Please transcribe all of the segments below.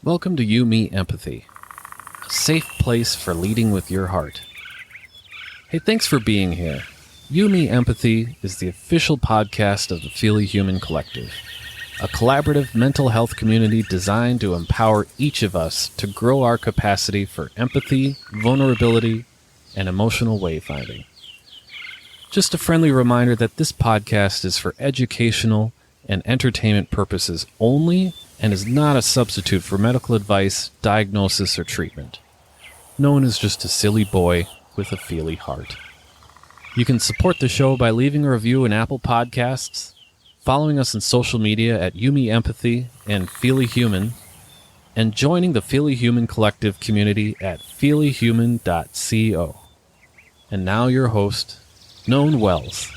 Welcome to You, Me, Empathy, a safe place for leading with your heart. Hey, thanks for being here. You, Me, Empathy is the official podcast of the Feely Human Collective, a collaborative mental health community designed to empower each of us to grow our capacity for empathy, vulnerability, and emotional wayfinding. Just a friendly reminder that this podcast is for educational and entertainment purposes only and is not a substitute for medical advice, diagnosis, or treatment. No one is just a silly boy with a feely heart. You can support the show by leaving a review in Apple Podcasts, following us on social media at Yumi Empathy and Feely Human, and joining the Feely Human Collective community at feelyhuman.co. And now your host, Known Wells.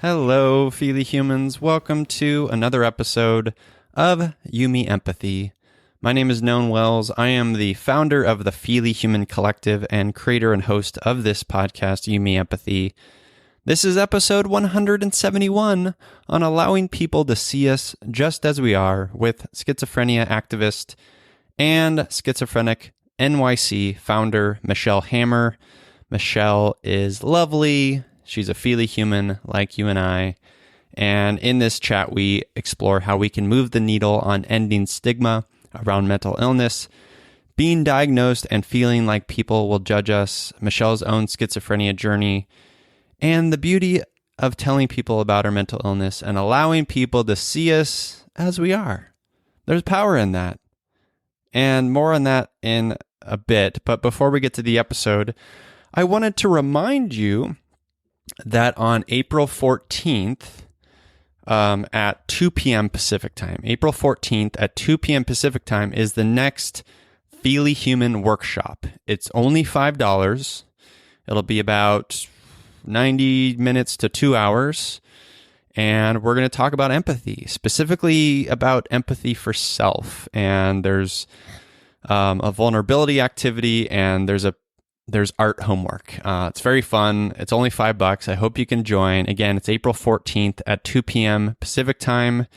Hello, Feely Humans. Welcome to another episode of Yumi Empathy. My name is Known Wells. I am the founder of the Feely Human Collective and creator and host of this podcast, Yumi Empathy. This is episode 171 on allowing people to see us just as we are with schizophrenia activist and Schizophrenic NYC founder Michelle Hammer. Michelle is lovely. She's a Feely human like you and I. And in this chat, we explore how we can move the needle on ending stigma around mental illness, being diagnosed and feeling like people will judge us, Michelle's own schizophrenia journey, and the beauty of telling people about our mental illness and allowing people to see us as we are. There's power in that. And more on that in a bit. But before we get to the episode, I wanted to remind you that on April 14th at 2 p.m. Pacific time, April 14th at 2 p.m. Pacific time is the next Feely Human workshop. It's only $5. It'll be about 90 minutes to 2 hours. And we're going to talk about empathy, specifically about empathy for self. And there's a vulnerability activity and there's art homework. It's very fun. It's only $5. I hope you can join. Again, it's April 14th at 2 p.m. Pacific time.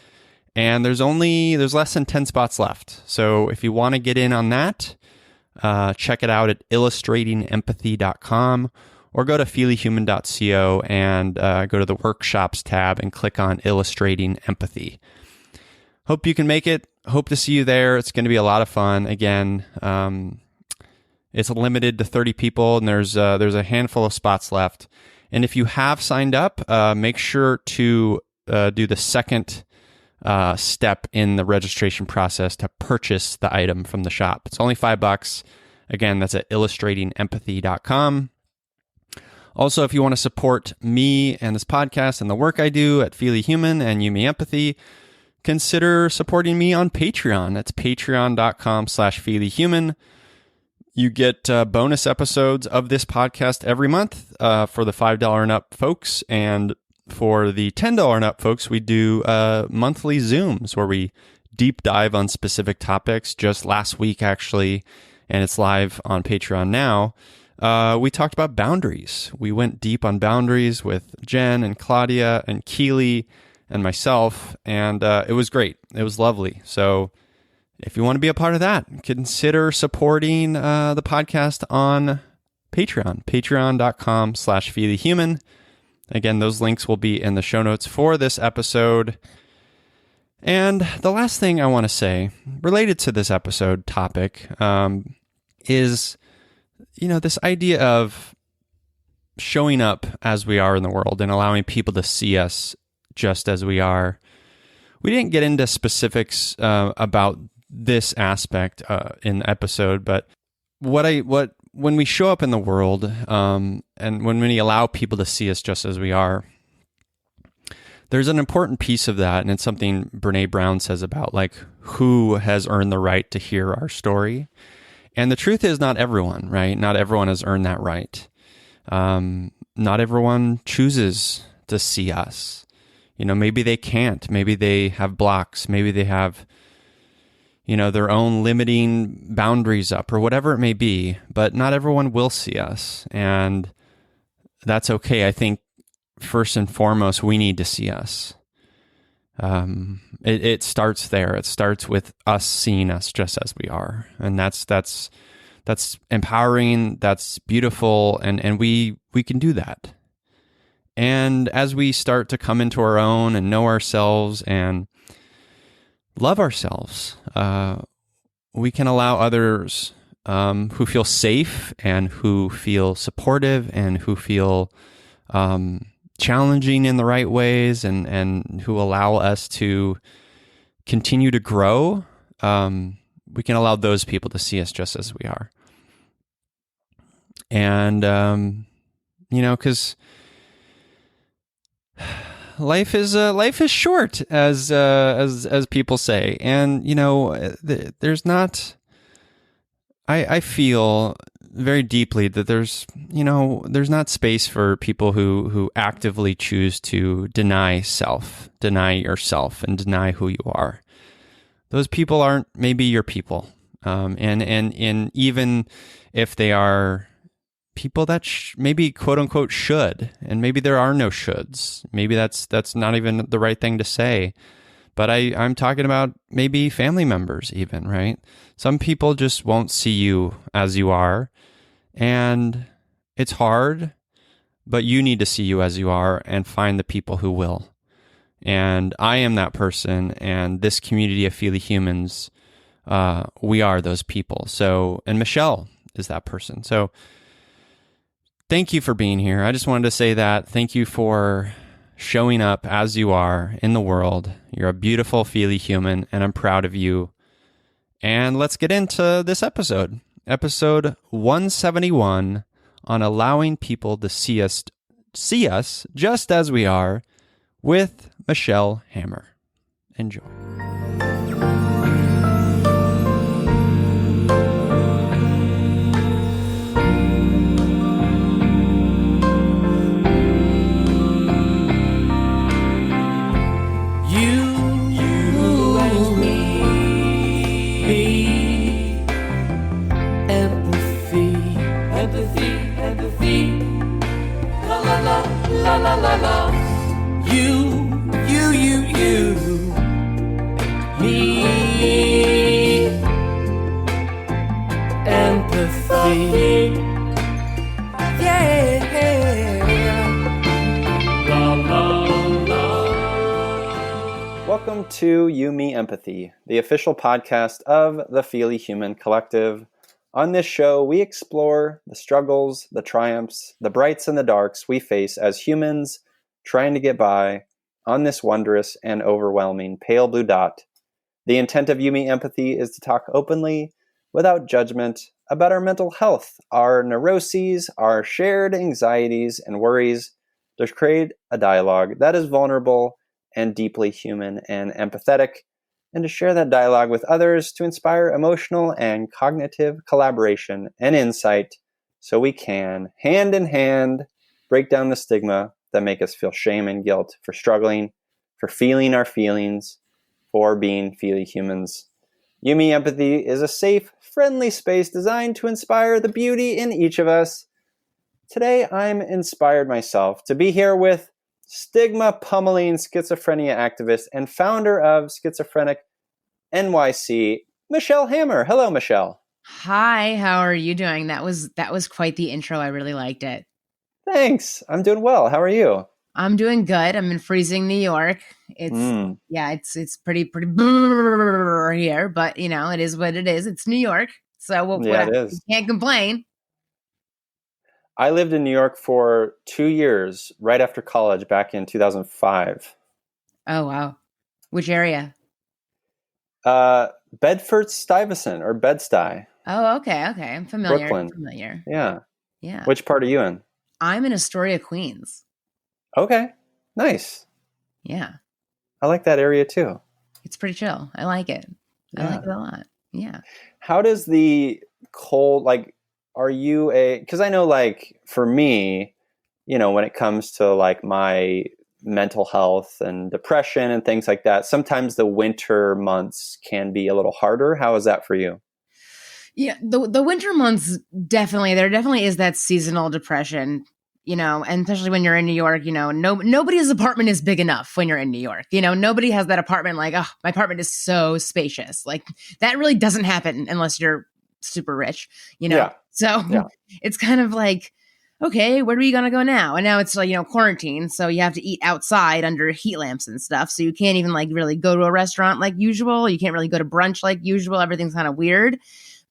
And there's less than 10 spots left. So if you want to get in on that, check it out at illustratingempathy.com or go to feelyhuman.co and go to the workshops tab and click on Illustrating Empathy. Hope you can make it. Hope to see you there. It's going to be a lot of fun. Again, it's limited to 30 people, and there's a handful of spots left. And if you have signed up, make sure to do the second step in the registration process to purchase the item from the shop. It's only $5. Again, that's at illustratingempathy.com. Also, if you want to support me and this podcast and the work I do at Feely Human and Yumi Empathy, consider supporting me on Patreon. That's patreon.com/feelyhuman. You get bonus episodes of this podcast every month for the $5 and up folks. And for the $10 and up folks, we do monthly Zooms where we deep dive on specific topics. Just last week, actually, and it's live on Patreon now, we talked about boundaries. We went deep on boundaries with Jen and Claudia and Keely and myself, and it was great. It was lovely. So if you want to be a part of that, consider supporting the podcast on Patreon, patreon.com/feelyhuman. Again, those links will be in the show notes for this episode. And the last thing I want to say related to this episode topic is, this idea of showing up as we are in the world and allowing people to see us just as we are. We didn't get into specifics about this aspect in the episode, but when we show up in the world and when we allow people to see us just as we are, there's an important piece of that, and it's something Brene Brown says about who has earned the right to hear our story. And the truth is, not everyone, right? Not everyone has earned that right. Not everyone chooses to see us. Maybe they can't. Maybe they have blocks. Maybe they have their own limiting boundaries up or whatever it may be, but not everyone will see us. And that's okay. I think first and foremost, we need to see us. It starts there. It starts with us seeing us just as we are, and that's empowering. That's beautiful, and we can do that. And as we start to come into our own and know ourselves and love ourselves, we can allow others who feel safe and who feel supportive and who feel challenging in the right ways and who allow us to continue to grow. We can allow those people to see us just as we are. And, because life is short, as people say, and there's not. I feel very deeply that there's not space for people who actively choose to deny yourself, and deny who you are. Those people aren't maybe your people, and even if they are people that maybe quote unquote should, and maybe there are no shoulds. Maybe that's not even the right thing to say. But I'm talking about maybe family members even, right? Some people just won't see you as you are, and it's hard, but you need to see you as you are and find the people who will. And I am that person, and this community of Feely Humans, we are those people. So, and Michelle is that person. So thank you for being here. I just wanted to say that. Thank you for showing up as you are in the world. You're a beautiful Feely human, and I'm proud of you. And let's get into this episode. Episode 171 on allowing people to see us just as we are, with Michelle Hammer. Enjoy. La la la, you, me, empathy, yeah, la la la. Welcome to You, Me, Empathy, the official podcast of the Feely Human Collective. On this show, we explore the struggles, the triumphs, the brights and the darks we face as humans trying to get by on this wondrous and overwhelming pale blue dot. The intent of You, Me, Empathy is to talk openly, without judgment, about our mental health, our neuroses, our shared anxieties and worries, to create a dialogue that is vulnerable and deeply human and empathetic, and to share that dialogue with others to inspire emotional and cognitive collaboration and insight, so we can, hand in hand, break down the stigma that make us feel shame and guilt for struggling, for feeling our feelings, for being Feely humans. You, Me, Empathy is a safe, friendly space designed to inspire the beauty in each of us. Today, I'm inspired myself to be here with stigma-pummeling schizophrenia activist and founder of Schizophrenic NYC, Michelle Hammer. Hello, Michelle. Hi, how are you doing? That was quite the intro. I really liked it. Thanks. I'm doing well. How are you? I'm doing good. I'm in freezing New York. It's pretty here, but it is what it is. It's New York, so it is. You can't complain. I lived in New York for 2 years, right after college, back in 2005. Oh wow, which area? Bedford-Stuyvesant, or Bed-Stuy. Oh, okay. I'm familiar. Brooklyn. Yeah. Which part are you in? I'm in Astoria, Queens. Okay, nice. Yeah. I like that area too. It's pretty chill. I like it. I like it a lot. Yeah. How does the cold, are you because I know, for me, when it comes to my mental health and depression and things like that, sometimes the winter months can be a little harder. How is that for you? Yeah, the winter months, there definitely is that seasonal depression. and especially when you're in New York, nobody's apartment is big enough when you're in New York. Nobody has that apartment like, oh, my apartment is so spacious. Like that really doesn't happen unless you're super rich, Yeah. So Yeah. it's kind of like, okay, where are we going to go now? And now it's like, quarantine. So you have to eat outside under heat lamps and stuff. So you can't even like really go to a restaurant like usual. You can't really go to brunch like usual. Everything's kind of weird.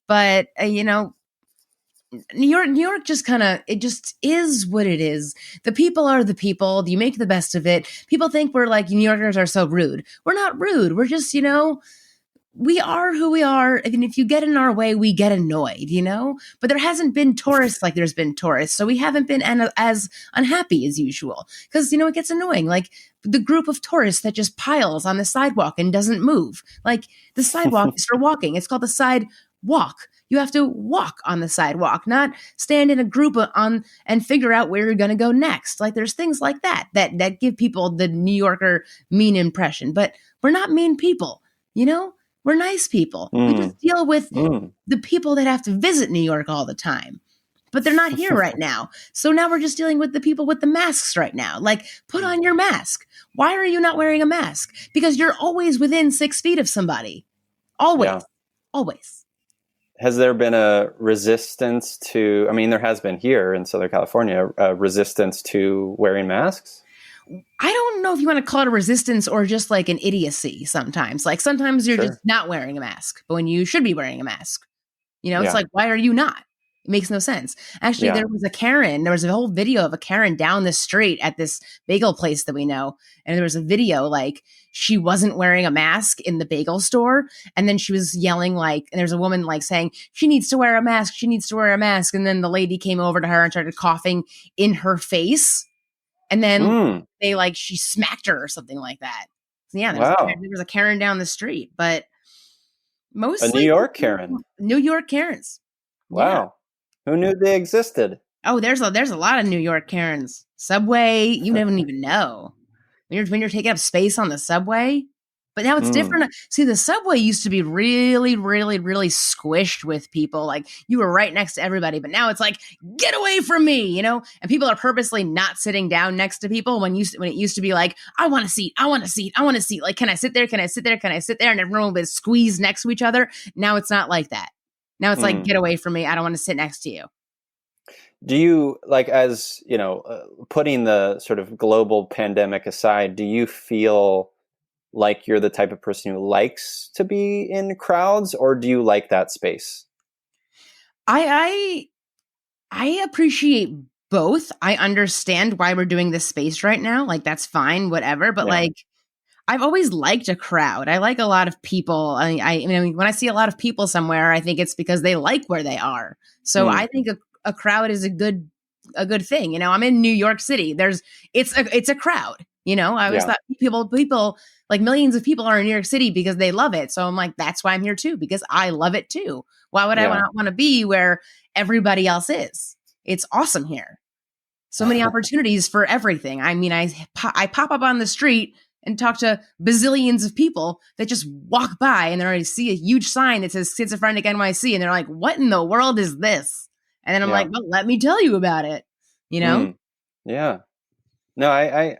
But, New York just it just is what it is. The people are the people. You make the best of it. People think we're like, New Yorkers are so rude. We're not rude. We're just, we are who we are. And if you get in our way, we get annoyed, But there hasn't been tourists like there's been tourists. So we haven't been as unhappy as usual. Because, it gets annoying. Like the group of tourists that just piles on the sidewalk and doesn't move. Like the sidewalk is for walking. It's called the sidewalk. You have to walk on the sidewalk, not stand in a group and figure out where you're going to go next. Like there's things like that give people the New Yorker mean impression. But we're not mean people, We're nice people. We just deal with the people that have to visit New York all the time. But they're not here right now. So now we're just dealing with the people with the masks right now. Like, put on your mask. Why are you not wearing a mask? Because you're always within 6 feet of somebody. Always. Yeah. Always. Has there been a resistance to, there has been here in Southern California, a resistance to wearing masks? I don't know if you want to call it a resistance or just like an idiocy sometimes. Like sometimes you're just not wearing a mask, but when you should be wearing a mask, it's like, why are you not? It makes no sense. Actually, there was a whole video of a Karen down the street at this bagel place that we know. And there was a video like she wasn't wearing a mask in the bagel store. And then she was yelling and there's a woman like saying, she needs to wear a mask. She needs to wear a mask. And then the lady came over to her and started coughing in her face. And then she smacked her or something like that. So there was a Karen down the street, but mostly a New York Karen. New York Karens. Wow. Yeah. Who knew they existed? Oh, there's a lot of New York Karens. Subway, you don't even know. When you're taking up space on the subway. But now it's different. See, the subway used to be really, really, really squished with people. Like you were right next to everybody. But now it's like, get away from me, And people are purposely not sitting down next to people when it used to be like, I want a seat. I want a seat. I want a seat. Like, can I sit there? Can I sit there? Can I sit there? And everyone was squeezed next to each other. Now it's not like that. Now it's like, get away from me. I don't want to sit next to you. Do you, as, putting the sort of global pandemic aside, do you feel like you're the type of person who likes to be in crowds, or do you like that space? I appreciate both. I understand why we're doing this space right now. Like, that's fine, whatever. But I've always liked a crowd. I like a lot of people. When I see a lot of people somewhere, I think it's because they like where they are. So I think a crowd is a good thing. I'm in New York City. It's a crowd. I always thought people like millions of people are in New York City because they love it. So I'm like, that's why I'm here too, because I love it too. Why would I not want to be where everybody else is? It's awesome here. So many opportunities for everything. I pop up on the street and talk to bazillions of people that just walk by and they already see a huge sign that says Schizophrenic NYC. And they're like, what in the world is this? And then I'm like, well, let me tell you about it. Yeah. No,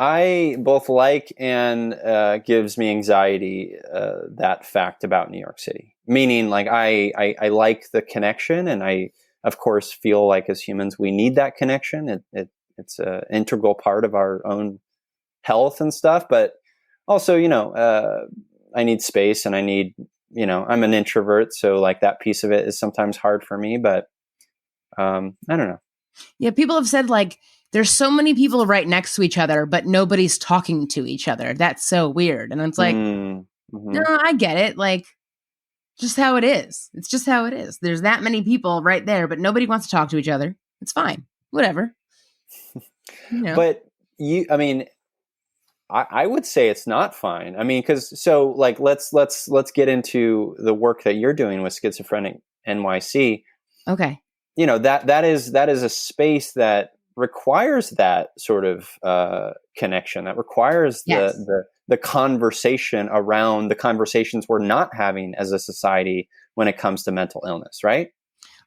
I both like and gives me anxiety that fact about New York City. Meaning, I like the connection, and I, of course, feel like as humans we need that connection. It's an integral part of our own health and stuff. But also, I need space, and I need, I'm an introvert, so that piece of it is sometimes hard for me. But I don't know. Yeah, people have said there's so many people right next to each other, but nobody's talking to each other. That's so weird. And it's like, no, I get it. Just how it is. It's just how it is. There's that many people right there, but nobody wants to talk to each other. It's fine. Whatever. But I would say it's not fine. Let's get into the work that you're doing with Schizophrenic NYC. Okay. That is a space that requires that sort of connection, that requires the conversation around the conversations we're not having as a society when it comes to mental illness, right?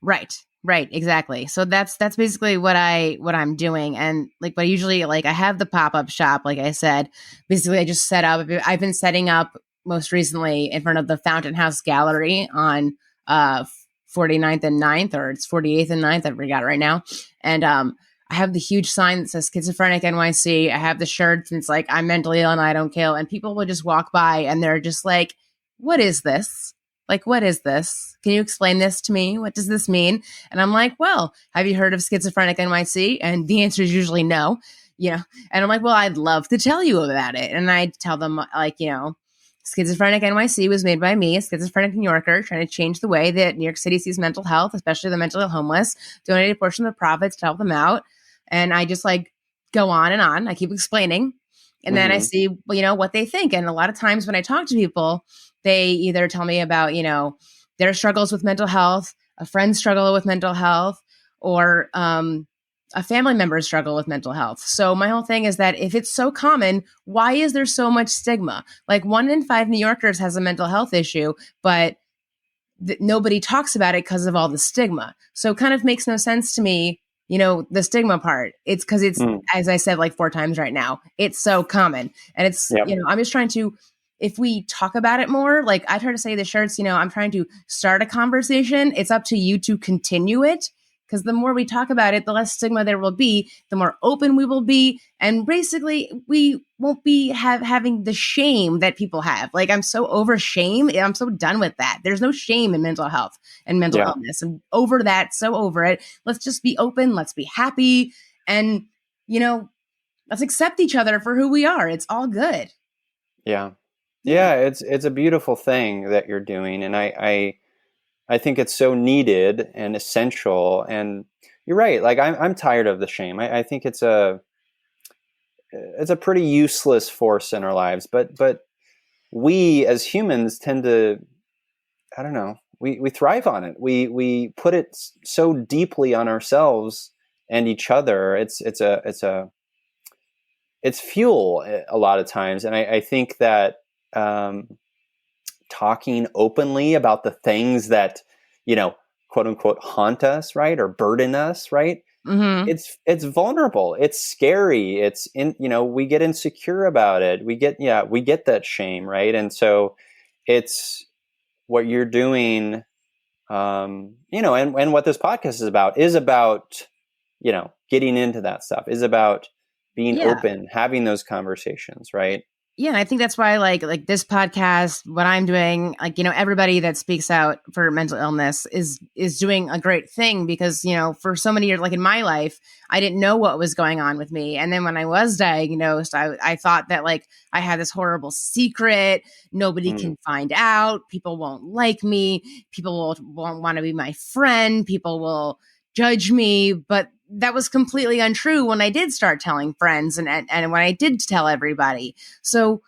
Right. Right, exactly. So that's basically what I'm doing. And like what I usually like I have the pop-up shop, like I said. Basically I just set up I've been setting up most recently in front of the Fountain House Gallery on 49th and 9th, or it's 48th and 9th, I forgot right now. And I have the huge sign that says Schizophrenic NYC. I have the shirts and it's like I'm mentally ill and I don't kill. And people will just walk by and they're just like, what is this? Like, what is this? Can you explain this to me? What does this mean? And I'm like, well, have you heard of Schizophrenic NYC? And the answer is usually no, you know. And I'm like, well, I'd love to tell you about it. And I tell them, like, you know, Schizophrenic NYC was made by me, a schizophrenic New Yorker, trying to change the way that New York City sees mental health, especially the mentally homeless, donate a portion of the profits to help them out. And I just like go on and on. I keep explaining. And then I see, you know, what they think. And a lot of times when I talk to people, they either tell me about, you know, their struggles with mental health, a friend's struggle with mental health, or a family member's struggle with mental health. So my whole thing is that if it's so common, why is there so much stigma? Like 1 in 5 New Yorkers has a mental health issue, but nobody talks about it because of all the stigma. So it kind of makes no sense to me, you know, the stigma part. It's because it's, as I said like 4 times right now, it's so common. And it's, you know, I'm just trying to, if we talk about it more, like I try to say the shirts, you know, I'm trying to start a conversation. It's up to you to continue it. Because the more we talk about it, the less stigma there will be, the more open we will be. And basically, we won't be having the shame that people have. Like, I'm so over shame. I'm so done with that. There's no shame in mental health and mental illness. I'm over that, so over it. Let's just be open. Let's be happy. And, you know, let's accept each other for who we are. It's all good. Yeah. Yeah, it's a beautiful thing that you're doing. And I think it's so needed and essential. And you're right. Like I'm tired of the shame. I think it's a pretty useless force in our lives. But we as humans tend to, I don't know, we thrive on it. We put it so deeply on ourselves and each other. It's fuel a lot of times. And I think that talking openly about the things that, you know, quote unquote, haunt us, right? Or burden us, right? Mm-hmm. It's vulnerable. It's scary. It's in, you know, we get insecure about it. We get that shame, right? And so it's what you're doing, you know, and what this podcast is about, you know, getting into that stuff, is about being open, having those conversations, right? Yeah, and I think that's why like this podcast, what I'm doing, like, you know, everybody that speaks out for mental illness is doing a great thing, because, you know, for so many years, like in my life, I didn't know what was going on with me. And then when I was diagnosed, I thought that like I had this horrible secret. Nobody can find out. People won't like me. People won't want to be my friend. People will judge me. But that was completely untrue when I did start telling friends and when I did tell everybody. So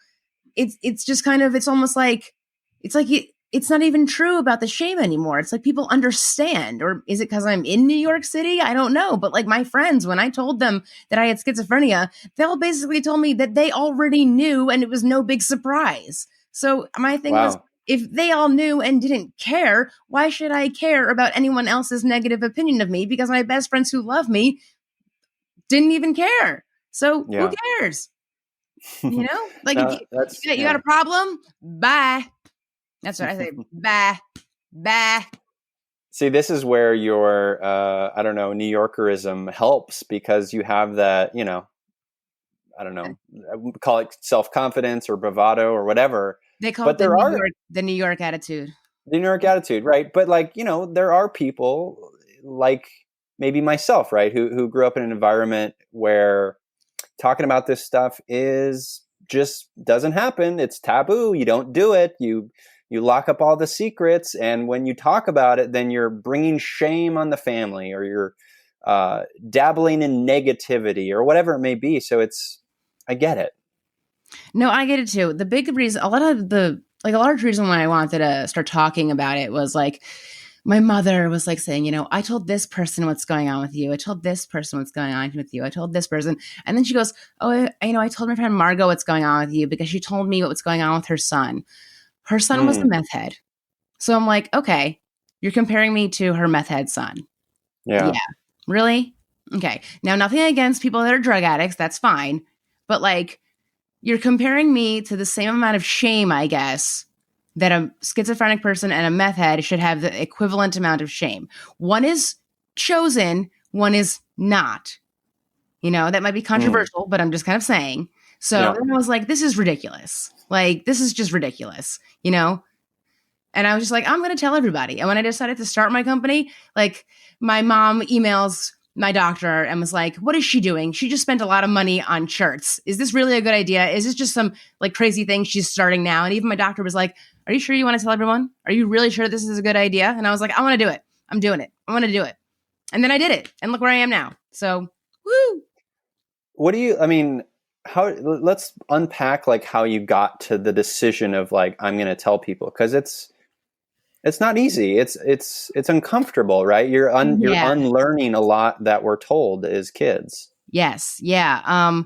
it's just kind of, it's almost like, it's not even true about the shame anymore. It's like people understand. Or is it because I'm in New York City? I don't know. But like my friends, when I told them that I had schizophrenia, they all basically told me that they already knew and it was no big surprise. So my thing was, if they all knew and didn't care, why should I care about anyone else's negative opinion of me? Because my best friends who love me didn't even care. So who cares? You know, like if you got a problem, bye. That's what I say. Bye. Bye. See, this is where your, I don't know, New Yorkerism helps, because you have that, you know, I don't know, call it self-confidence or bravado or whatever. They call it the New York attitude. The New York attitude, right? But like, you know, there are people like maybe myself, right, who grew up in an environment where talking about this stuff just doesn't happen. It's taboo. You don't do it. You lock up all the secrets. And when you talk about it, then you're bringing shame on the family, or you're dabbling in negativity or whatever it may be. So I get it. No, I get it too. The big reason, a large reason why I wanted to start talking about it was like, my mother was like saying, you know, I told this person what's going on with you. I told this person what's going on with you. I told this person. And then she goes, oh, I told my friend Margot what's going on with you, because she told me what was going on with her son. Her son was a meth head. So I'm like, okay, you're comparing me to her meth head son. Yeah. Yeah. Really? Okay. Now, nothing against people that are drug addicts. That's fine. But like, you're comparing me to the same amount of shame, I guess, that a schizophrenic person and a meth head should have the equivalent amount of shame. One is chosen, one is not. That might be controversial, but I'm just kind of saying. So Yeah. then I was like, this is ridiculous. Like, this is just ridiculous. And I was just like, I'm going to tell everybody. And when I decided to start my company, like my mom emails my doctor and was like, what is she doing? She just spent a lot of money on shirts. Is this really a good idea? Is this just some like crazy thing she's starting now? And even my doctor was like, are you sure you want to tell everyone? Are you really sure this is a good idea? And I was like, I want to do it. I'm doing it. I want to do it. And then I did it. And look where I am now. So, woo. Let's unpack like how you got to the decision of like, I'm going to tell people, because it's not easy. It's uncomfortable, right? You're unlearning a lot that we're told as kids. Yes. Yeah.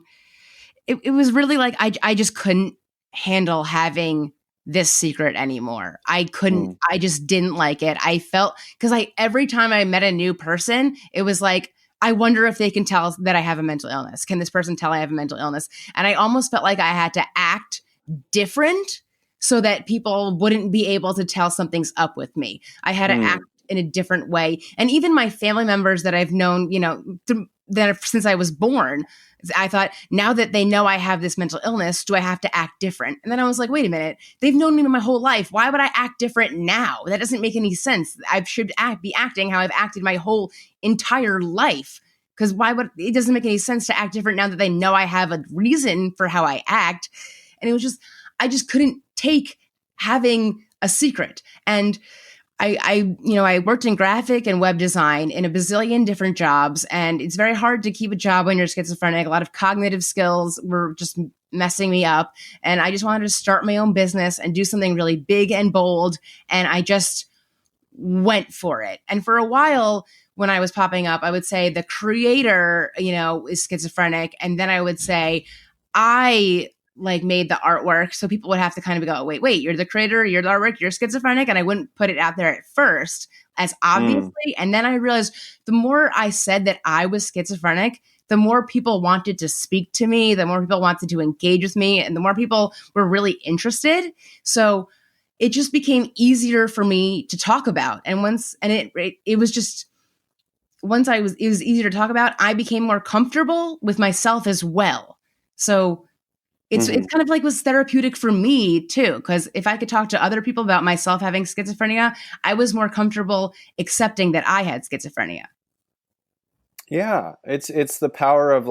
It was really like, I just couldn't handle having this secret anymore. I couldn't, I just didn't like it. I felt, because every time I met a new person, it was like, I wonder if they can tell that I have a mental illness. Can this person tell I have a mental illness? And I almost felt like I had to act different so that people wouldn't be able to tell something's up with me. I had to act in a different way. And even my family members that I've known, since I was born, I thought, now that they know I have this mental illness, do I have to act different? And then I was like, wait a minute, they've known me my whole life. Why would I act different now? That doesn't make any sense. I should be acting how I've acted my whole entire life. Because it doesn't make any sense to act different now that they know I have a reason for how I act. And it was just, I just couldn't take having a secret. And I worked in graphic and web design in a bazillion different jobs, and it's very hard to keep a job when you're schizophrenic. A lot of cognitive skills were just messing me up, and I just wanted to start my own business and do something really big and bold, and I just went for it. And for a while, when I was popping up, I would say the creator, is schizophrenic, and then I would say I made the artwork. So people would have to kind of go, wait, you're the creator, you're the artwork, you're schizophrenic. And I wouldn't put it out there at first as obviously. And then I realized the more I said that I was schizophrenic, the more people wanted to speak to me, the more people wanted to engage with me, and the more people were really interested. So it just became easier for me to talk about. And it was easier to talk about, I became more comfortable with myself as well. So it's kind of like was therapeutic for me too, because if I could talk to other people about myself having schizophrenia, I was more comfortable accepting that I had schizophrenia. Yeah, it's the power of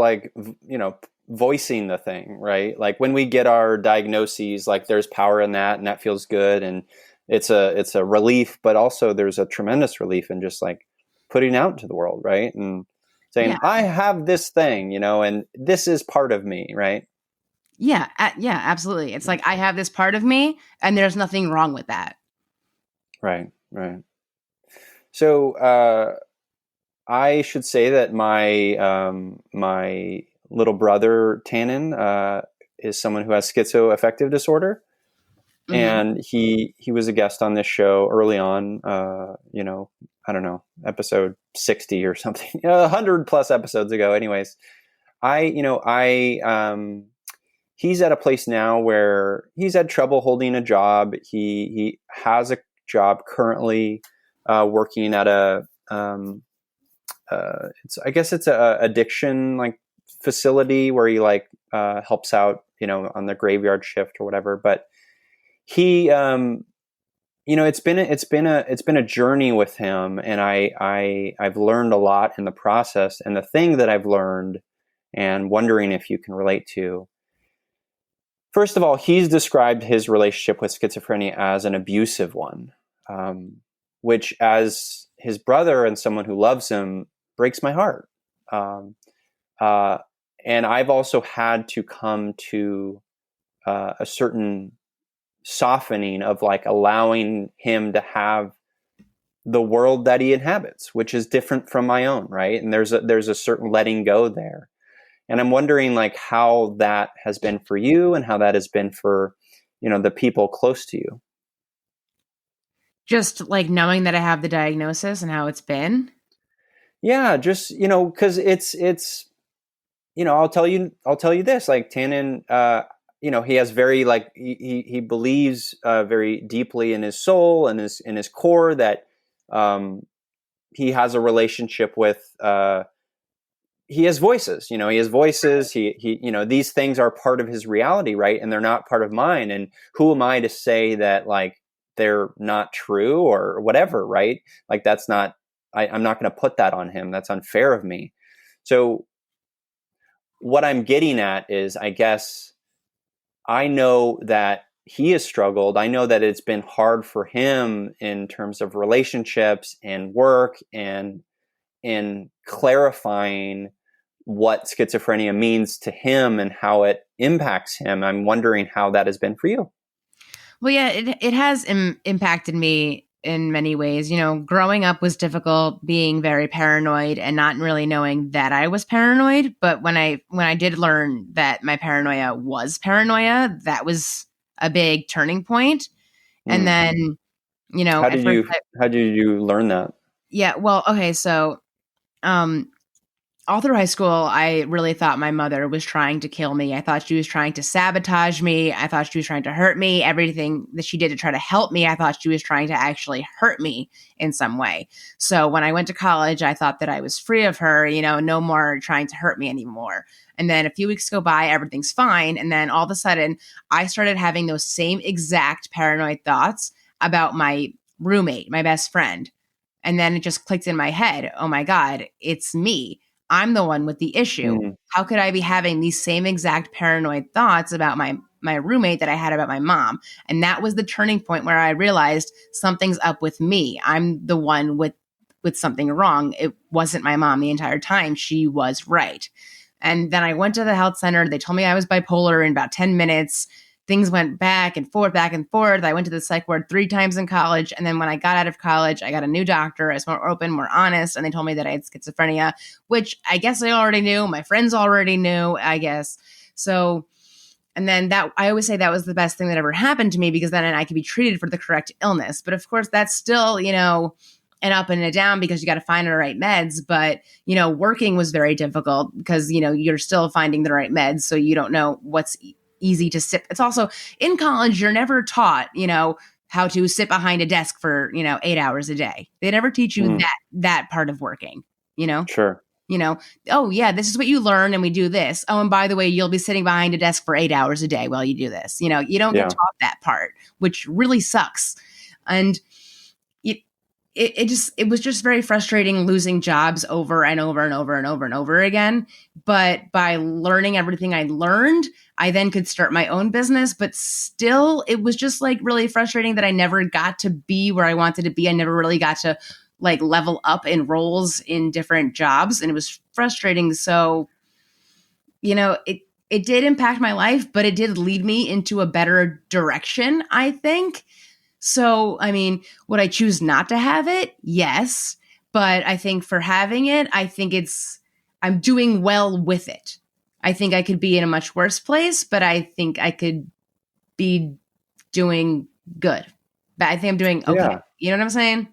voicing the thing, right? Like when we get our diagnoses, like there's power in that, and that feels good, and it's a relief, but also there's a tremendous relief in just like putting out to the world, right? And saying, I have this thing, and this is part of me, right? Yeah, absolutely. It's like, I have this part of me and there's nothing wrong with that. Right. So I should say that my little brother, Tannen, is someone who has schizoaffective disorder. And he was a guest on this show early on, I don't know, episode 60 or something, 100 plus episodes ago. Anyways, he's at a place now where he's had trouble holding a job. He has a job currently working at I guess it's a addiction facility where he helps out, on the graveyard shift or whatever. But he, it's been a journey with him, and I've learned a lot in the process. And the thing that I've learned, and wondering if you can relate to, first of all, he's described his relationship with schizophrenia as an abusive one, which, as his brother and someone who loves him, breaks my heart. And I've also had to come to a certain softening of allowing him to have the world that he inhabits, which is different from my own, right? And there's a certain letting go there. And I'm wondering how that has been for you, and how that has been for, the people close to you. Just knowing that I have the diagnosis and how it's been. Yeah, just, because it's, I'll tell you this, like Tannen, he has very, like, he believes very deeply in his soul and in his core that he has a relationship with, he has voices, he has voices. He, these things are part of his reality, right? And they're not part of mine. And who am I to say that, like, they're not true or whatever, right? Like, that's not, I'm not going to put that on him. That's unfair of me. So what I'm getting at is, I guess, I know that he has struggled. I know that it's been hard for him in terms of relationships and work and in clarifying what schizophrenia means to him and how it impacts him. I'm wondering how that has been for you. Well, yeah, it has impacted me in many ways. Growing up was difficult, being very paranoid and not really knowing that I was paranoid. But when I did learn that my paranoia was paranoia, that was a big turning point. And then, how did you learn that? Yeah, well, okay, so all through high school, I really thought my mother was trying to kill me. I thought she was trying to sabotage me. I thought she was trying to hurt me. Everything that she did to try to help me, I thought she was trying to actually hurt me in some way. So when I went to college, I thought that I was free of her, no more trying to hurt me anymore. And then a few weeks go by, everything's fine. And then all of a sudden, I started having those same exact paranoid thoughts about my roommate, my best friend. And then it just clicked in my head. Oh my God, it's me. I'm the one with the issue. How could I be having these same exact paranoid thoughts about my roommate that I had about my mom? And that was the turning point where I realized something's up with me. I'm the one with something wrong. It wasn't my mom the entire time. She was right. And then I went to the health center. They told me I was bipolar in about 10 minutes. Things went back and forth, back and forth. I went to the psych ward 3 times in college. And then when I got out of college, I got a new doctor. I was more open, more honest. And they told me that I had schizophrenia, which I guess I already knew. My friends already knew, I guess. So, and then that, I always say that was the best thing that ever happened to me, because then I could be treated for the correct illness. But of course, that's still, an up and a down, because you got to find the right meds. But, working was very difficult because, you're still finding the right meds. So you don't know what's easy to sit. It's also, in college, you're never taught, how to sit behind a desk for, 8 hours a day. They never teach you that part of working, Sure. Oh yeah, this is what you learn and we do this. Oh, and by the way, you'll be sitting behind a desk for 8 hours a day while you do this. You don't get taught that part, which really sucks. And it was just very frustrating losing jobs over and over and over and over and over again. But by learning everything I learned, I then could start my own business. But still, it was just like really frustrating that I never got to be where I wanted to be. I never really got to like level up in roles in different jobs. And it was frustrating. So, it did impact my life, but it did lead me into a better direction, I think. So, I mean, would I choose not to have it? Yes. But I think for having it, I think I'm doing well with it. I think I could be in a much worse place, but I think I could be doing good. But I think I'm doing okay. Yeah. You know what I'm saying?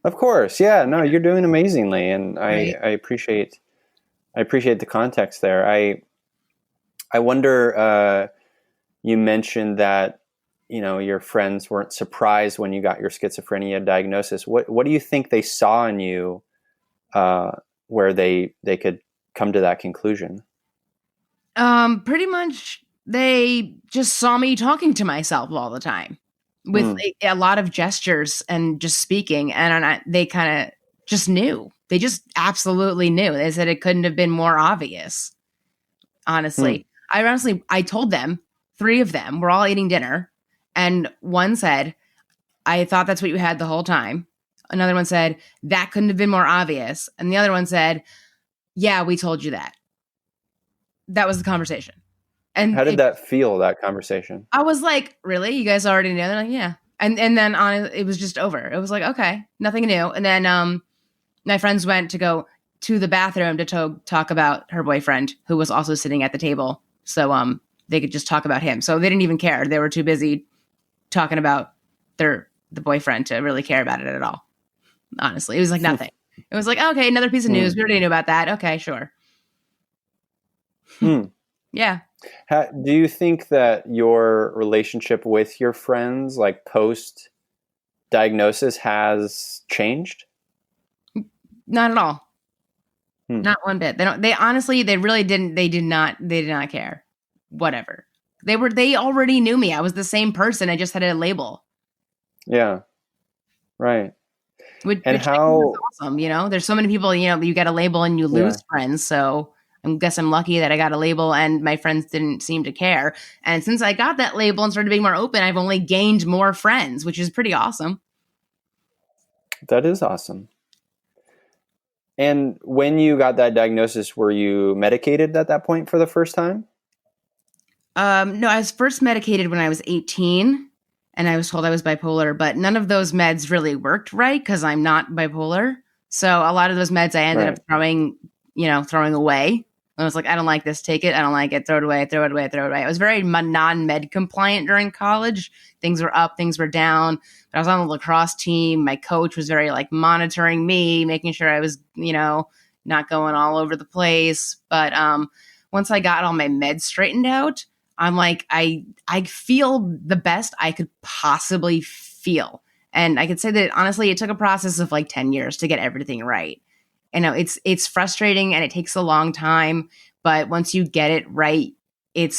Of course. Yeah. No, you're doing amazingly. And right. I appreciate the context there. I wonder, you mentioned that, your friends weren't surprised when you got your schizophrenia diagnosis. What do you think they saw in you where they could come to that conclusion? Pretty much they just saw me talking to myself all the time with a lot of gestures and just speaking. And they kind of just knew. They just absolutely knew. They said it couldn't have been more obvious. Honestly, I told them, 3 of them were all eating dinner. And one said, I thought that's what you had the whole time. Another one said, that couldn't have been more obvious. And the other one said, yeah, we told you that. That was the conversation. And how did that feel, that conversation? I was like, really? You guys already knew? They're like, yeah. And then it was just over. It was like, okay, nothing new. And then my friends went to go to the bathroom to talk about her boyfriend, who was also sitting at the table. So they could just talk about him. So they didn't even care. They were too busy talking about the boyfriend to really care about it at all. Honestly, it was like nothing. It was like, okay, another piece of news. We already knew about that. Okay, sure. Yeah. Do you think that your relationship with your friends, like post diagnosis, has changed? Not at all. Not one bit. They honestly, they really didn't. They did not care. Whatever. They already knew me. I was the same person. I just had a label. Yeah. Right. Which is awesome. There's so many people, you get a label and you lose friends. So I guess I'm lucky that I got a label and my friends didn't seem to care. And since I got that label and started being more open, I've only gained more friends, which is pretty awesome. That is awesome. And when you got that diagnosis, were you medicated at that point for the first time? No, I was first medicated when I was 18 and I was told I was bipolar, but none of those meds really worked right because I'm not bipolar. So a lot of those meds I ended up throwing away. I was like, I don't like this, take it. I don't like it, throw it away, throw it away, throw it away. I was very non-med compliant during college. Things were up, things were down. But I was on the lacrosse team. My coach was very monitoring me, making sure I was, not going all over the place. But once I got all my meds straightened out, I'm like, I feel the best I could possibly feel. And I could say that honestly, it took a process of 10 years to get everything right. I know it's frustrating and it takes a long time, but once you get it right, it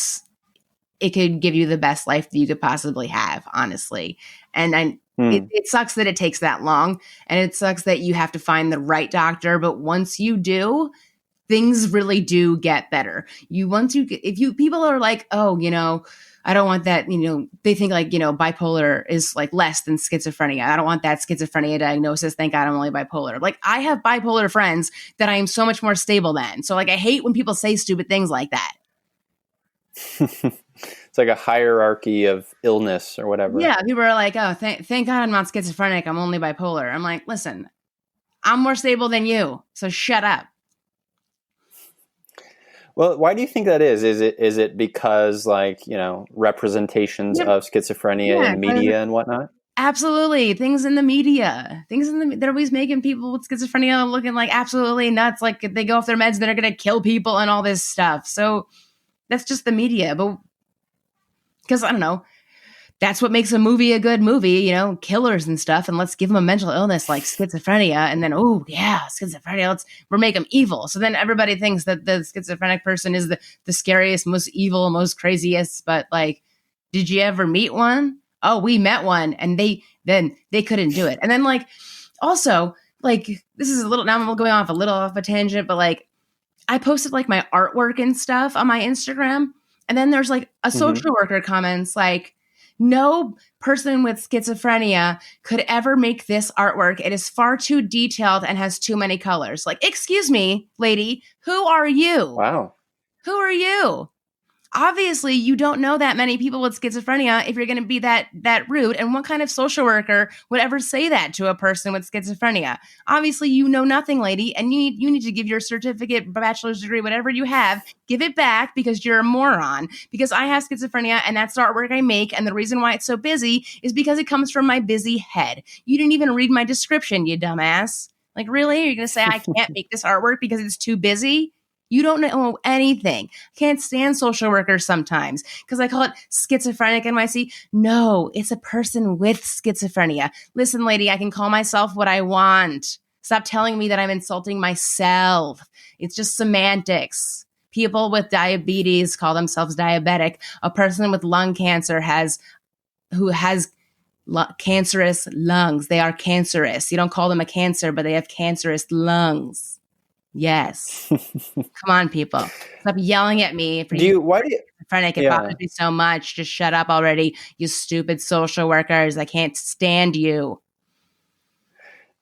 could give you the best life that you could possibly have, honestly. And it sucks that it takes that long, and it sucks that you have to find the right doctor. But once you do, things really do get better. People are like, oh, I don't want that, they think bipolar is less than schizophrenia. I don't want that schizophrenia diagnosis. Thank God I'm only bipolar. I have bipolar friends that I am so much more stable than. So I hate when people say stupid things like that. It's like a hierarchy of illness or whatever. Yeah. People are like, oh, thank God I'm not schizophrenic. I'm only bipolar. I'm like, listen, I'm more stable than you. So shut up. Well, why do you think that is? Is it because representations of schizophrenia in media and whatnot? Absolutely. Things in the media. They're always making people with schizophrenia looking absolutely nuts. If they go off their meds, they're going to kill people and all this stuff. So that's just the media. But because I don't know, that's what makes a movie a good movie, killers and stuff. And let's give them a mental illness like schizophrenia. And then, oh, yeah, schizophrenia, we'll make them evil. So then everybody thinks that the schizophrenic person is the scariest, most evil, most craziest. But did you ever meet one? Oh, we met one. And they couldn't do it. And then also, this is now I'm going off a little off a tangent, but I posted my artwork and stuff on my Instagram. And then there's a social worker comments no person with schizophrenia could ever make this artwork. It is far too detailed and has too many colors. Excuse me, lady, who are you? Wow. Who are you? Obviously, you don't know that many people with schizophrenia if you're going to be that rude. And what kind of social worker would ever say that to a person with schizophrenia? Obviously, you know nothing, lady, and you need to give your certificate, bachelor's degree, whatever you have, give it back because you're a moron. Because I have schizophrenia, and that's the artwork I make, and the reason why it's so busy is because it comes from my busy head. You didn't even read my description, you dumbass. Really? You're going to say I can't make this artwork because it's too busy? You don't know anything. I can't stand social workers sometimes because I call it schizophrenic NYC. No, it's a person with schizophrenia. Listen, lady, I can call myself what I want. Stop telling me that I'm insulting myself. It's just semantics. People with diabetes call themselves diabetic. A person with lung cancer who has cancerous lungs. They are cancerous. You don't call them a cancer, but they have cancerous lungs. Yes. Come on, people. Stop yelling at me for schizophrenic. It bothers me so much. Just shut up already, you stupid social workers. I can't stand you.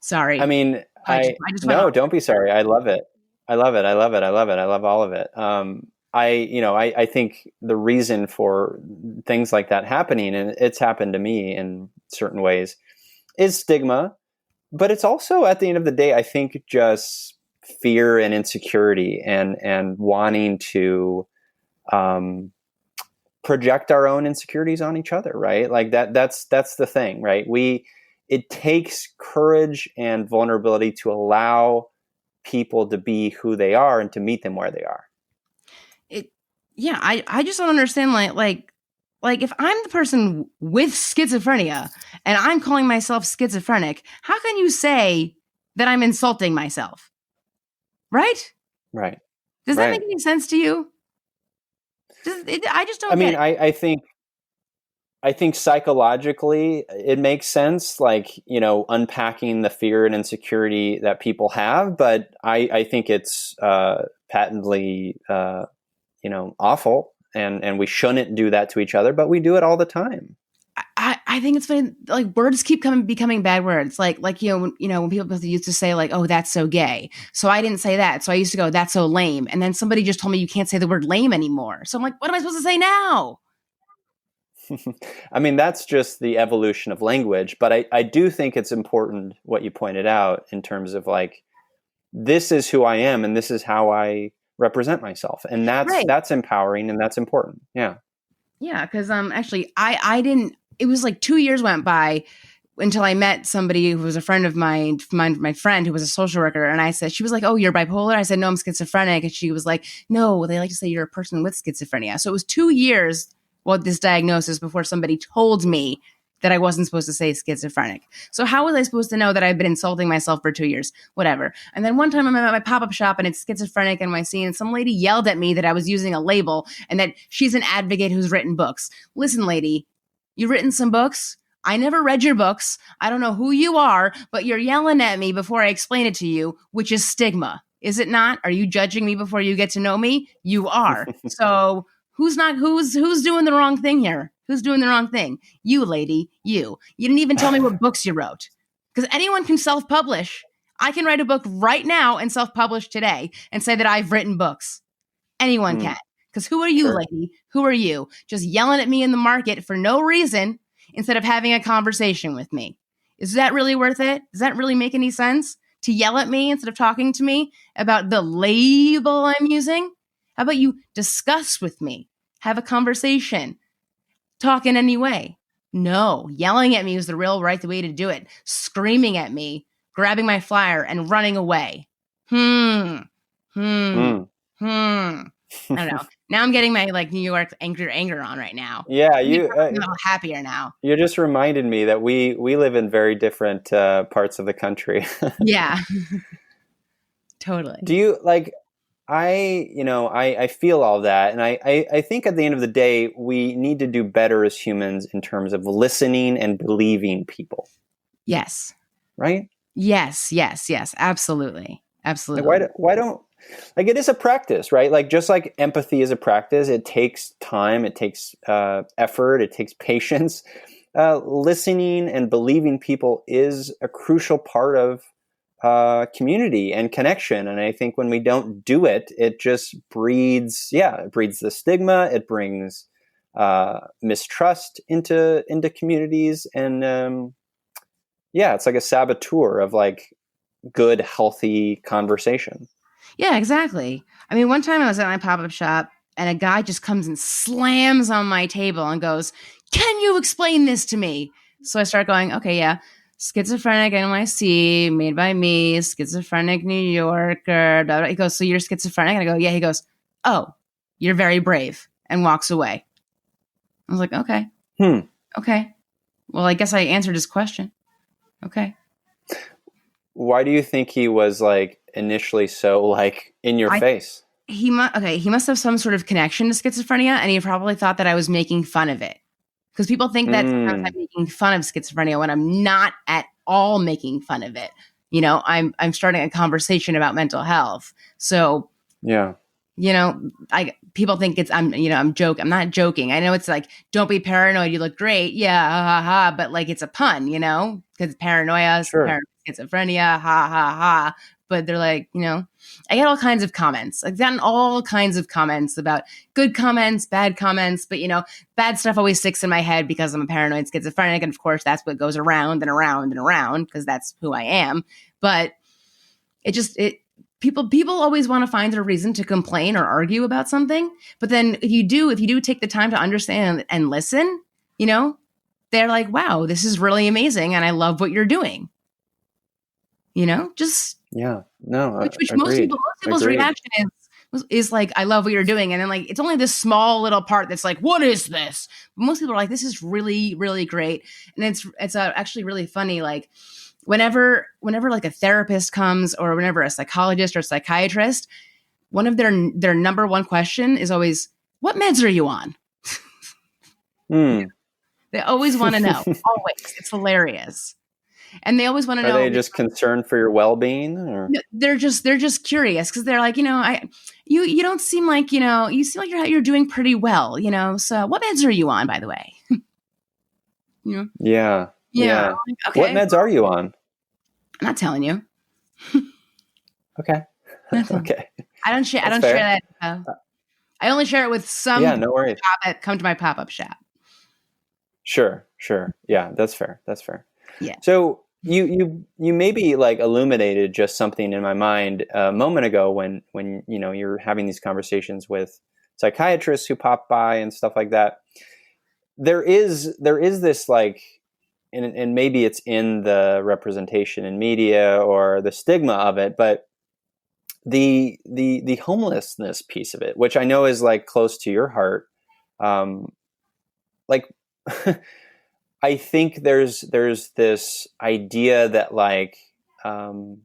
Sorry. I mean, don't be sorry. I love it. I love all of it. I think the reason for things like that happening, and it's happened to me in certain ways, is stigma. But it's also, at the end of the day, I think just fear and insecurity and wanting to project our own insecurities on each other, right? That's the thing, right? it takes courage and vulnerability to allow people to be who they are and to meet them where they are. Yeah, I just don't understand like if I'm the person with schizophrenia and I'm calling myself schizophrenic, how can you say that I'm insulting myself? Right? Right. Does that make any sense to you? I just don't. I mean, I think psychologically it makes sense, like, you know, unpacking the fear and insecurity that people have. But I think it's patently, you know, awful, and we shouldn't do that to each other, but we do it all the time. I think it's funny. Like words keep becoming bad words. Like when people used to say like, "Oh, that's so gay." So I didn't say that. So I used to go, "That's so lame." And then somebody just told me you can't say the word lame anymore. So I'm like, what am I supposed to say now? I mean, that's just the evolution of language. But I do think it's important what you pointed out in terms of like, this is who I am and this is how I represent myself. And that's empowering and that's important. Yeah. Yeah. Cause actually I didn't, it was like 2 years went by until I met somebody who was a friend of mine, my friend who was a social worker. And I said, she was like, "Oh, you're bipolar?" I said, "No, I'm schizophrenic." And she was like, "No, they like to say you're a person with schizophrenia." So it was 2 years this diagnosis before somebody told me that I wasn't supposed to say schizophrenic. So how was I supposed to know that I've been insulting myself for 2 years? Whatever. And then one time I'm at my pop-up shop and it's schizophrenic NYC, and some lady yelled at me that I was using a label and that she's an advocate who's written books. Listen, lady, you've written some books. I never read your books. I don't know who you are, but you're yelling at me before I explain it to you, which is stigma. Is it not? Are you judging me before you get to know me? You are. So who's doing the wrong thing here? Who's doing the wrong thing? You, lady, you. You didn't even tell me what books you wrote. Because anyone can self-publish. I can write a book right now and self-publish today and say that I've written books. Anyone can. Because who are you, lady? Who are you? Just yelling at me in the market for no reason instead of having a conversation with me. Is that really worth it? Does that really make any sense? To yell at me instead of talking to me about the label I'm using? How about you discuss with me? Have a conversation. Talk in any way. No, yelling at me is the way to do it. Screaming at me, grabbing my flyer and running away. I don't know. Now I'm getting my like New York anger on right now. Yeah, I'm happier now. You just reminded me that we live in very different parts of the country. Yeah, totally. Do you like? I feel all that, and I think at the end of the day, we need to do better as humans in terms of listening and believing people. Yes. Right? Yes. Absolutely. Like why don't like it is a practice, right? Like just like empathy is a practice, it takes time, it takes effort, it takes patience. Listening and believing people is a crucial part of community and connection. And I think when we don't do it, it just breeds the stigma. It brings mistrust into communities. And it's like a saboteur of like good, healthy conversation. Yeah, exactly. I mean, one time I was at my pop-up shop and a guy just comes and slams on my table and goes, "Can you explain this to me?" So I start going, "Okay, yeah. Schizophrenic NYC, made by me, schizophrenic New Yorker." Blah, blah. He goes, "So you're schizophrenic?" And I go, "Yeah." He goes, "Oh, you're very brave," and walks away. I was like, okay. Okay. Well, I guess I answered his question. Okay. Why do you think he was like initially so like in your face? He must have some sort of connection to schizophrenia, and he probably thought that I was making fun of it. Because people think that sometimes I'm making fun of schizophrenia when I'm not at all making fun of it. You know, I'm starting a conversation about mental health. So yeah, you know, people think I'm joking. I'm not joking. I know it's like, don't be paranoid. You look great. Yeah, ha ha ha. But like it's a pun, you know, because paranoia, schizophrenia, ha ha ha. But they're like, you know, I get all kinds of comments. I've gotten all kinds of comments about good comments, bad comments. But, you know, bad stuff always sticks in my head because I'm a paranoid schizophrenic. And of course, that's what goes around and around and around because that's who I am. But people always want to find a reason to complain or argue about something. But then if you do take the time to understand and listen, you know, they're like, wow, this is really amazing. And I love what you're doing. Just Yeah. No, which agreed. most people's Agreed. reaction is like, I love what you're doing. And then like, it's only this small little part that's like, what is this? But most people are like, this is really, really great. And it's actually really funny. Like whenever like a therapist comes or whenever a psychologist or psychiatrist, one of their number one question is always, what meds are you on? They always want to know. Always. It's hilarious. And they always want to know. Are they just concerned for your well-being, or they're just curious because they're like, you don't seem like, you seem like you're doing pretty well, so what meds are you on, by the way? Yeah. Like, okay, what meds are you on? I'm not telling you. Okay. Okay. I don't share that. I only share it with some no worries. that come to my pop-up shop. Sure. Yeah, that's fair. Yeah. So you maybe like illuminated just something in my mind a moment ago when you're having these conversations with psychiatrists who pop by and stuff like that. There is this like, and maybe it's in the representation in media or the stigma of it, but the homelessness piece of it, which I know is like close to your heart, like. I think there's this idea that like, I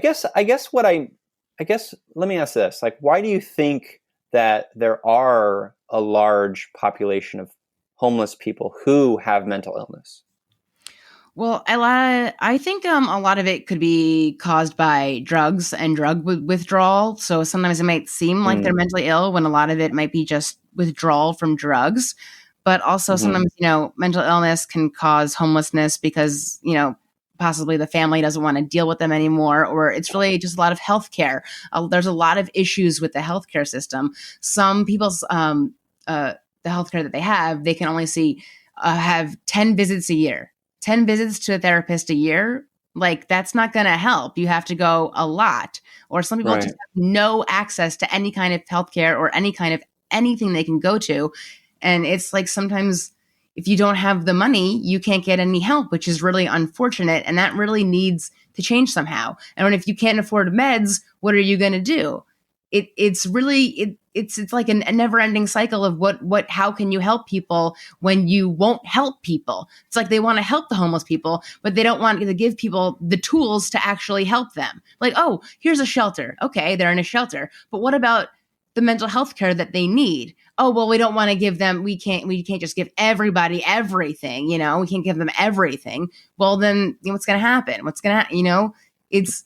guess let me ask this, like, why do you think that there are a large population of homeless people who have mental illness? Well, I think a lot of it could be caused by drugs and drug withdrawal. So sometimes it might seem like they're mentally ill when a lot of it might be just withdrawal from drugs. But also sometimes, mental illness can cause homelessness because, possibly the family doesn't want to deal with them anymore, or it's really just a lot of healthcare. There's a lot of issues with the healthcare system. Some people's, the healthcare that they have, they can only have 10 visits a year, 10 visits to a therapist a year. Like that's not going to help. You have to go a lot, or some people just have no access to any kind of healthcare or any kind of anything they can go to. And it's like sometimes if you don't have the money, you can't get any help, which is really unfortunate. And that really needs to change somehow. And if you can't afford meds, what are you going to do? It's like a never ending cycle of how can you help people when you won't help people? It's like they want to help the homeless people, but they don't want to give people the tools to actually help them. Like, oh, here's a shelter. Okay, they're in a shelter. But what about the mental health care that they need? Oh, well, we don't want to give them, we can't just give everybody everything, we can't give them everything. Well, then what's going to happen? It's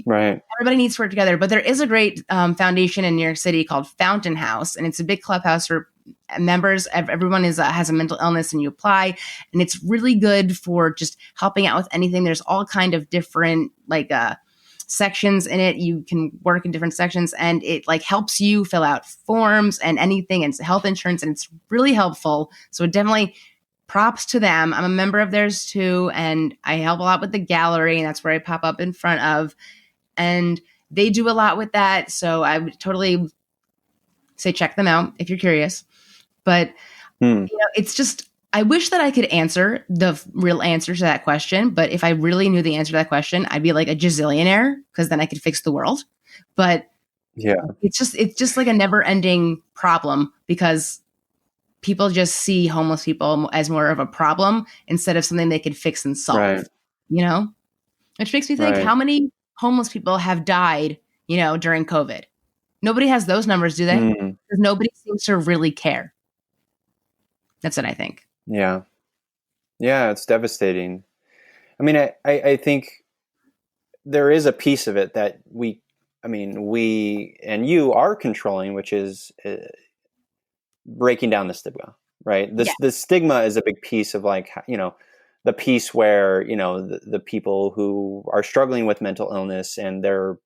right. Everybody needs to work together. But there is a great foundation in New York City called Fountain House, and it's a big clubhouse for members. Everyone has a mental illness, and you apply, and it's really good for just helping out with anything. There's all kind of different sections in it. You can work in different sections, and it like helps you fill out forms and anything, and it's health insurance, and it's really helpful. So definitely props to them. I'm a member of theirs too, and I help a lot with the gallery, and that's where I pop up in front of, and they do a lot with that. So I would totally say check them out if you're curious. But it's just, I wish that I could answer the real answer to that question. But if I really knew the answer to that question, I'd be like a gazillionaire, because then I could fix the world. But yeah, it's just like a never ending problem, because people just see homeless people as more of a problem instead of something they could fix and solve, which makes me think, how many homeless people have died, during COVID? Nobody has those numbers, do they? Because nobody seems to really care. That's what I think. Yeah. Yeah, it's devastating. I mean, I think there is a piece of it that we and you are controlling, which is breaking down the stigma, right? The stigma is a big piece of like, the piece where, the people who are struggling with mental illness and they're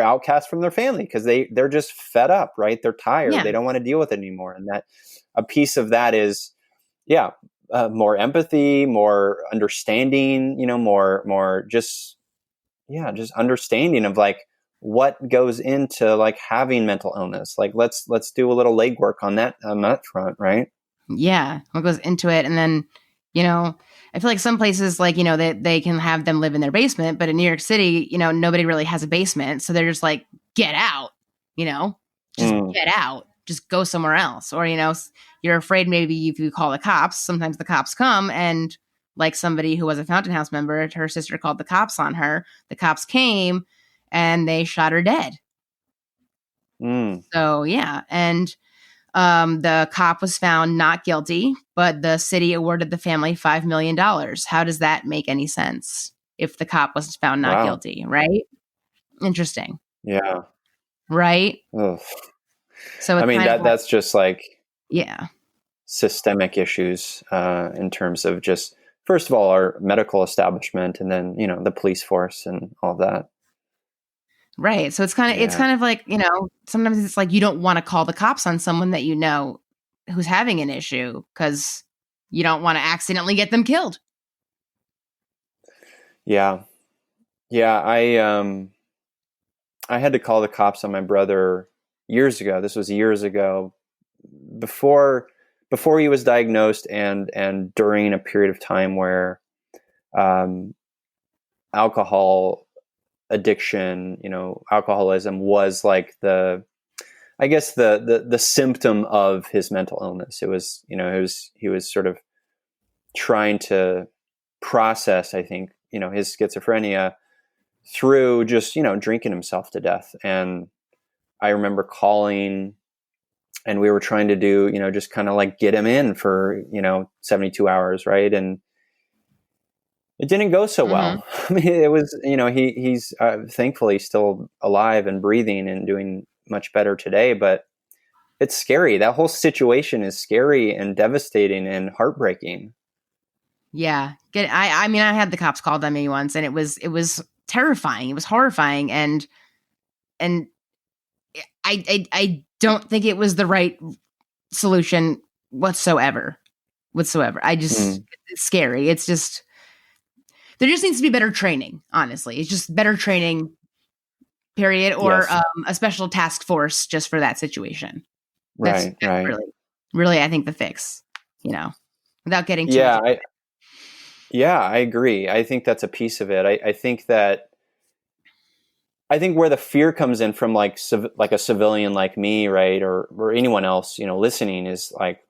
outcast from their family because they're just fed up, right? They're tired. Yeah. They don't want to deal with it anymore. And that a piece of that is, more empathy, more understanding, more just understanding of like what goes into like having mental illness. Like let's do a little legwork on that front, right? Yeah, what goes into it. And then, I feel like some places, like, they can have them live in their basement, but in New York City, nobody really has a basement. So they're just like, get out, just get out, just go somewhere else. Or, you're afraid maybe if you call the cops, sometimes the cops come, and like somebody who was a Fountain House member, her sister called the cops on her. The cops came and they shot her dead. So, yeah. And the cop was found not guilty, but the city awarded the family $5 million. How does that make any sense if the cop was found not guilty, right? Interesting. Yeah. Right? Ugh. So I mean, that's just like yeah, systemic issues in terms of just, first of all, our medical establishment, and then, the police force and all that. Right. So it's kind of like, sometimes it's like you don't want to call the cops on someone that who's having an issue because you don't want to accidentally get them killed. Yeah. Yeah. I had to call the cops on my brother years ago. This was years ago, before he was diagnosed, and during a period of time where alcohol addiction, alcoholism was like the symptom of his mental illness. It was, he was sort of trying to process, I think, his schizophrenia through just, drinking himself to death. And I remember calling, and we were trying to do, just kind of like get him in for, 72 hours. Right. And it didn't go so well. I mean, it was, he's thankfully still alive and breathing and doing much better today, but it's scary. That whole situation is scary and devastating and heartbreaking. Yeah. I mean, I had the cops called on me once, and it was terrifying. It was horrifying. And I don't think it was the right solution whatsoever. I just, it's scary. It's just, there just needs to be better training, honestly. It's just better training, period, or Yes. A special task force just for that situation. Right. Really, I think the fix, without getting too much. I agree. I think that's a piece of it. I think where the fear comes in from, like a civilian like me, right, or anyone else, listening, is like,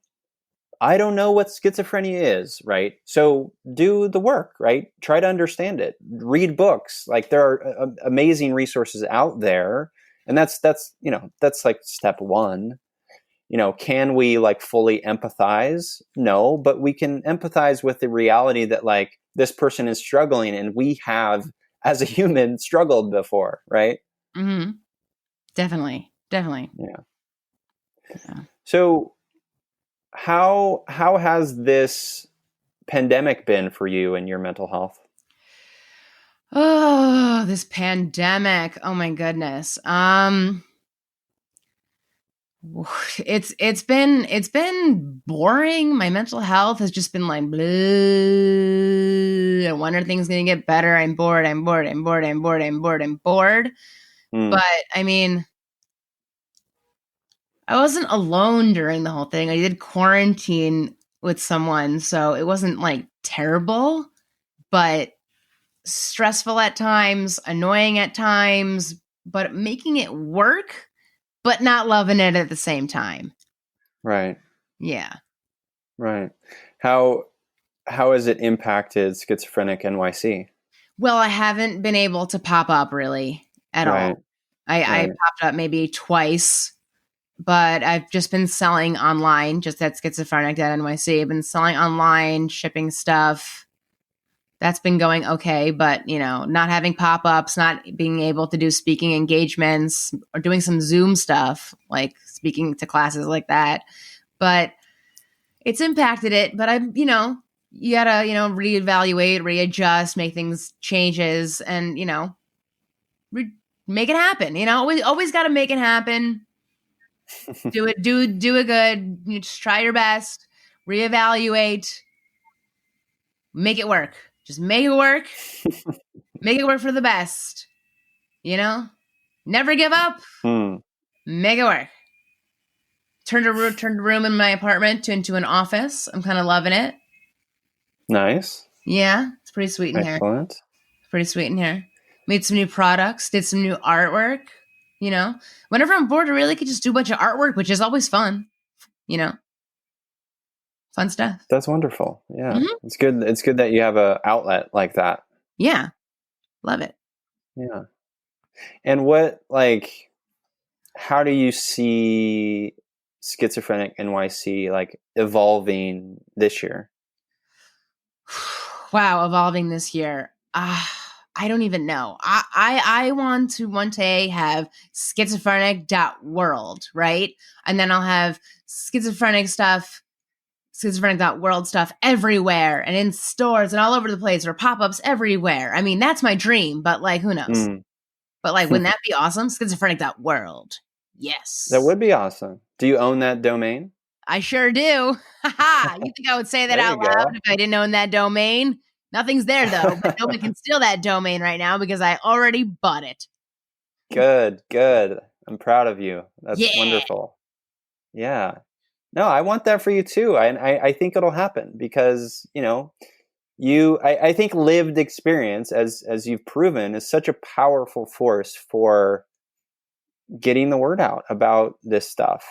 I don't know what schizophrenia is, right? So do the work, right? Try to understand it. Read books. Like, there are amazing resources out there, and that's like step one. Can we like fully empathize? No, but we can empathize with the reality that, like, this person is struggling, and we have, as a human, struggled before, right? Mm-hmm. Definitely. Yeah. So how has this pandemic been for you and your mental health? Oh, this pandemic. Oh my goodness. It's been boring. My mental health has just been like, bleh. When are things going to get better? I'm bored. But I mean, I wasn't alone during the whole thing. I did quarantine with someone, so it wasn't like terrible, but stressful at times, annoying at times, but making it work, but not loving it at the same time. Right. Yeah. Right. How has it impacted Schizophrenic NYC? Well, I haven't been able to pop up really at all. I popped up maybe twice, but I've just been selling online, just at schizophrenic.nyc. I've been selling online, shipping stuff. That's been going okay, but, not having pop-ups, not being able to do speaking engagements, or doing some Zoom stuff, like speaking to classes like that. But it's impacted it. But you gotta, reevaluate, readjust, make things changes, and, make it happen. Always got to make it happen. Do it good. You just try your best, reevaluate, make it work. Just make it work. Make it work for the best. Never give up. Make it work. turned a room in my apartment into an office. I'm kind of loving it. Nice. Yeah, it's pretty sweet in here. Excellent. Pretty sweet in here. Made some new products, did some new artwork. You know, whenever I'm bored, I really could just do a bunch of artwork, which is always fun. You know, fun stuff. That's wonderful. Yeah, Mhm. it's good. It's good that you have a outlet like that. Yeah, love it. Yeah. And what, like, how do you see Schizophrenic NYC like evolving this year? Wow, evolving this year. I don't even know. I want to one day have schizophrenic.world, right? And then I'll have schizophrenic.world stuff everywhere and in stores and all over the place or pop-ups everywhere. I mean, that's my dream, but like, who knows? But like, wouldn't that be awesome? Schizophrenic.world. Yes. That would be awesome. Do you own that domain? I sure do. Haha. You think I would say that There you out loud go. if I didn't own that domain? Nothing's there though, but nobody can steal that domain right now because I already bought it. Good, good. I'm proud of you. That's Yeah. wonderful. Yeah. No, I want that for you too. I think it'll happen because, you know, I think lived experience, as you've proven, is such a powerful force for getting the word out about this stuff.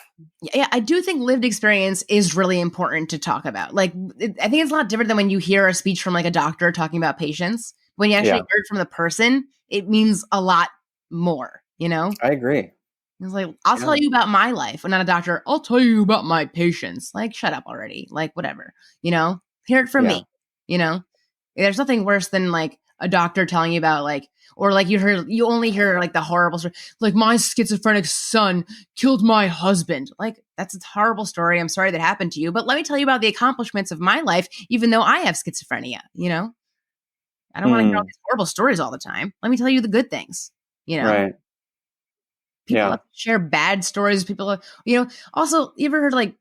Yeah, I do think lived experience is really important to talk about. Like, I think it's a lot different than when you hear a speech from like a doctor talking about patients. When you actually hear it from the person, it means a lot more, you know? I agree. It's like, I'll tell you about my life. I'm not a doctor. I'll tell you about my patients. Like, shut up already. Like, whatever, you know? Hear it from me, you know? There's nothing worse than like a doctor telling you about like, or like you only hear like the horrible story, like my schizophrenic son killed my husband. Like, that's a horrible story. I'm sorry that happened to you, but let me tell you about the accomplishments of my life, even though I have schizophrenia, you know? I don't want to hear all these horrible stories all the time. Let me tell you the good things, you know? Right. People share bad stories. People, you know, also, you ever heard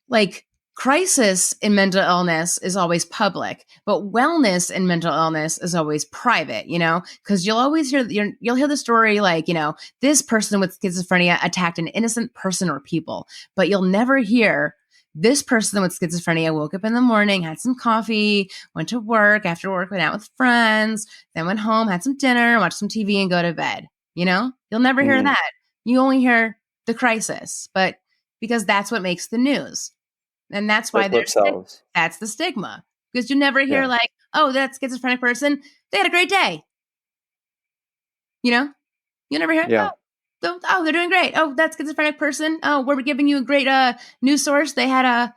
like crisis in mental illness is always public, but wellness in mental illness is always private, you know, because you'll always hear, you'll hear the story like, you know, this person with schizophrenia attacked an innocent person or people, but you'll never hear this person with schizophrenia woke up in the morning, had some coffee, went to work, after work went out with friends, then went home, had some dinner, watched some TV and go to bed. You know, you'll never hear that. You only hear the crisis, but because that's what makes the news. And that's why that's the stigma, because you never hear like, oh, that schizophrenic person, they had a great day. You know, you never hear, oh, they're doing great. Oh, that schizophrenic person. Oh, we're giving you a great news source. They had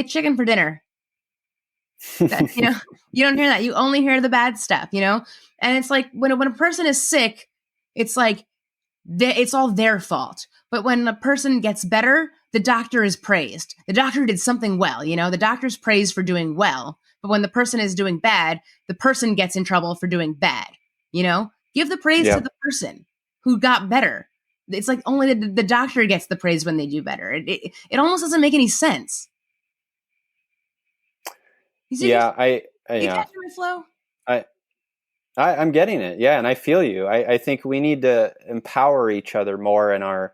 chicken for dinner. That, you know, you don't hear that. You only hear the bad stuff, you know? And it's like when a person is sick, it's like it's all their fault. But when a person gets better, the doctor is praised. The doctor did something well, you know? The doctor's praised for doing well. But when the person is doing bad, the person gets in trouble for doing bad, you know? Give the praise to the person who got better. It's like only the doctor gets the praise when they do better. It almost doesn't make any sense. I catch my flow? I'm getting it. Yeah. And I feel you. I think we need to empower each other more in our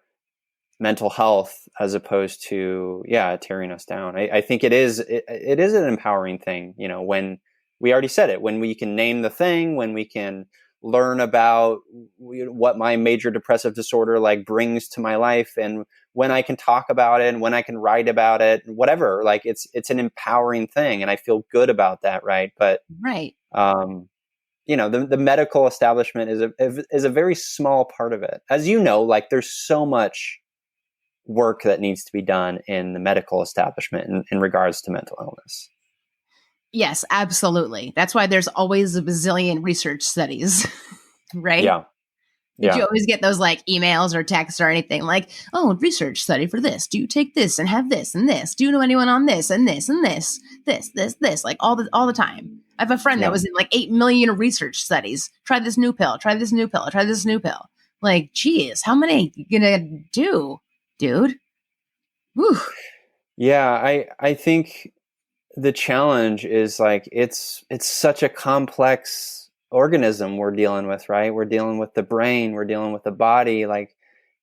mental health as opposed to, tearing us down. I think it is an empowering thing, you know, when we already said it, when we can name the thing, when we can learn about what my major depressive disorder like brings to my life, and when I can talk about it and when I can write about it, whatever, like it's an empowering thing. And I feel good about that. Right. But, you know, the medical establishment is a very small part of it. As you know, like there's so much work that needs to be done in the medical establishment in regards to mental illness. Yes, absolutely. That's why there's always a bazillion research studies, right? Did you always get those like emails or texts or anything like, oh, research study for this. Do you take this and have this and this? Do you know anyone on this and this and this, like all the time? I have a friend that was in like 8 million research studies. Try this new pill. Try this new pill. Try this new pill. Like, geez, how many you gonna do, dude? Whew. Yeah, I think the challenge is like it's such a complex organism we're dealing with, right? We're dealing with the brain, we're dealing with the body. Like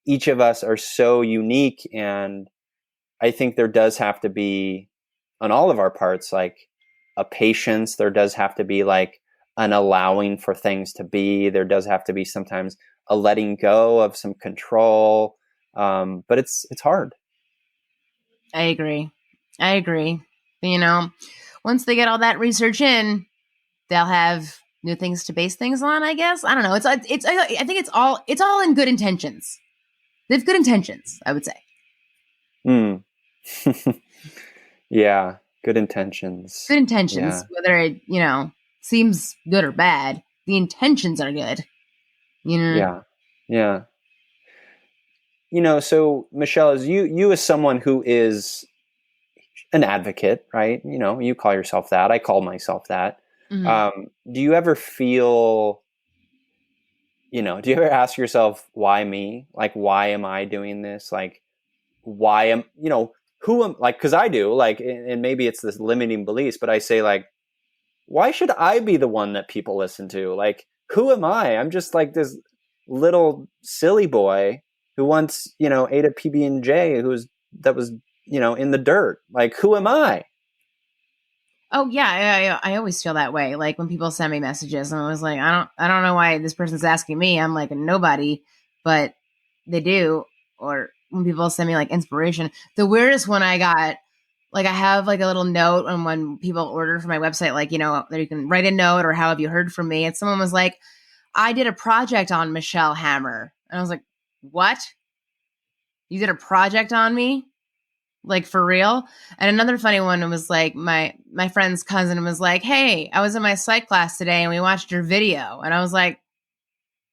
each of us are so unique, and I think there does have to be, on all of our parts, like a patience. There does have to be like an allowing for things to be. There does have to be sometimes a letting go of some control. But it's hard. I agree. You know, once they get all that research in, they'll have new things to base things on, I guess. I don't know. I think it's all in good intentions. They have good intentions, I would say. Mm. Yeah. Good intentions. Good intentions, Yeah. whether it, seems good or bad, the intentions are good. Yeah. Yeah. So Michelle, as you as someone who is an advocate, right? You call yourself that. I call myself that. Mhm. Do you ever feel, do you ever ask yourself, why me? Like, why am I doing this? Like, why am, who am, like, cause I do, like, and maybe it's this limiting beliefs, but I say, like, why should I be the one that people listen to? Like, who am I? I'm just like this little silly boy who once, ate a PB&J that was, in the dirt. Like, who am I? Oh yeah, I always feel that way. Like when people send me messages, and I was like, I don't know why this person's asking me. I'm like a nobody, but they do. Or when people send me like inspiration, the weirdest one I got, like I have like a little note, and when people order from my website, like that you can write a note or how have you heard from me, and someone was like, I did a project on Michelle Hammer, and I was like, what? You did a project on me? Like for real? And another funny one was like my friend's cousin was like, hey, I was in my psych class today and we watched your video. And I was like,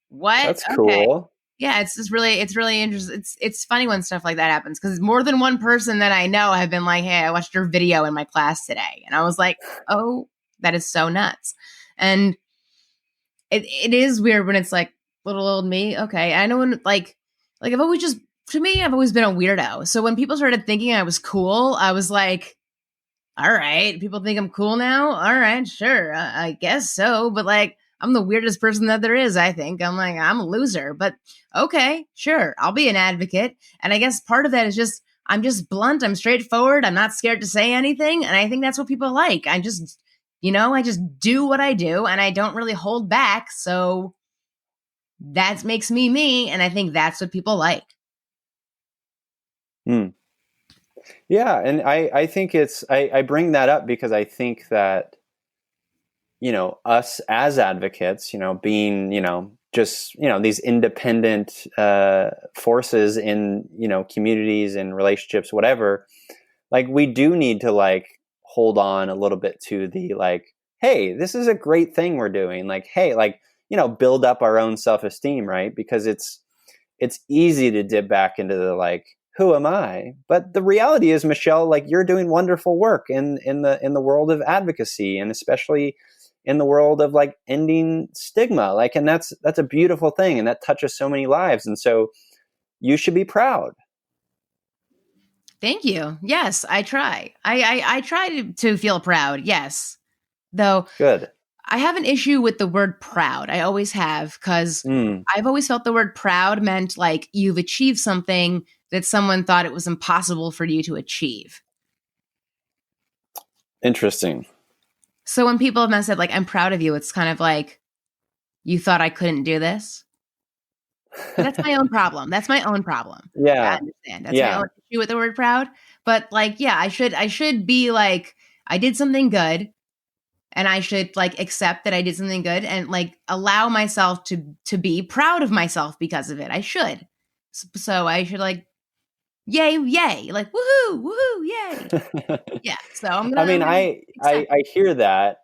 what? That's Okay. cool. Yeah, it's really interesting. It's funny when stuff like that happens, because more than one person that I know have been like, hey, I watched your video in my class today. And I was like, oh, that is so nuts. And it is weird when it's like little old me. Okay. I know when like I've always just, to me, I've always been a weirdo. So when people started thinking I was cool, I was like, all right, people think I'm cool now. All right, sure. I guess so. But like, I'm the weirdest person that there is, I think. I'm like, I'm a loser, but okay, sure. I'll be an advocate. And I guess part of that is just, I'm just blunt. I'm straightforward. I'm not scared to say anything. And I think that's what people like. I just, I just do what I do and I don't really hold back. So that makes me me. And I think that's what people like. Hmm. Yeah. And I think I bring that up because I think that, us as advocates, being, just, these independent forces in, communities and relationships, whatever, like we do need to like hold on a little bit to the like, hey, this is a great thing we're doing. Like, hey, like, build up our own self-esteem, right? Because it's easy to dip back into the like, who am I? But the reality is, Michelle, like you're doing wonderful work in the world of advocacy, and especially in the world of like ending stigma. Like, and that's a beautiful thing, and that touches so many lives. And so you should be proud. Thank you. Yes, I try. I try to feel proud. Yes. Though Good. I have an issue with the word proud. I always have, because Mm, I've always felt the word proud meant like you've achieved something that someone thought it was impossible for you to achieve. interesting. So when people have said like, I'm proud of you, it's kind of like, you thought I couldn't do this? But that's my own problem. That's my own problem. I Yeah. understand. That's my Yeah. own issue with the word proud. But like, yeah, I should be like, I did something good, and I should like accept that I did something good and like allow myself to be proud of myself because of it. I should. So I should like, yay, yay, like woohoo, woohoo, yay. Yeah. So I I'm mean, gonna accept I hear that.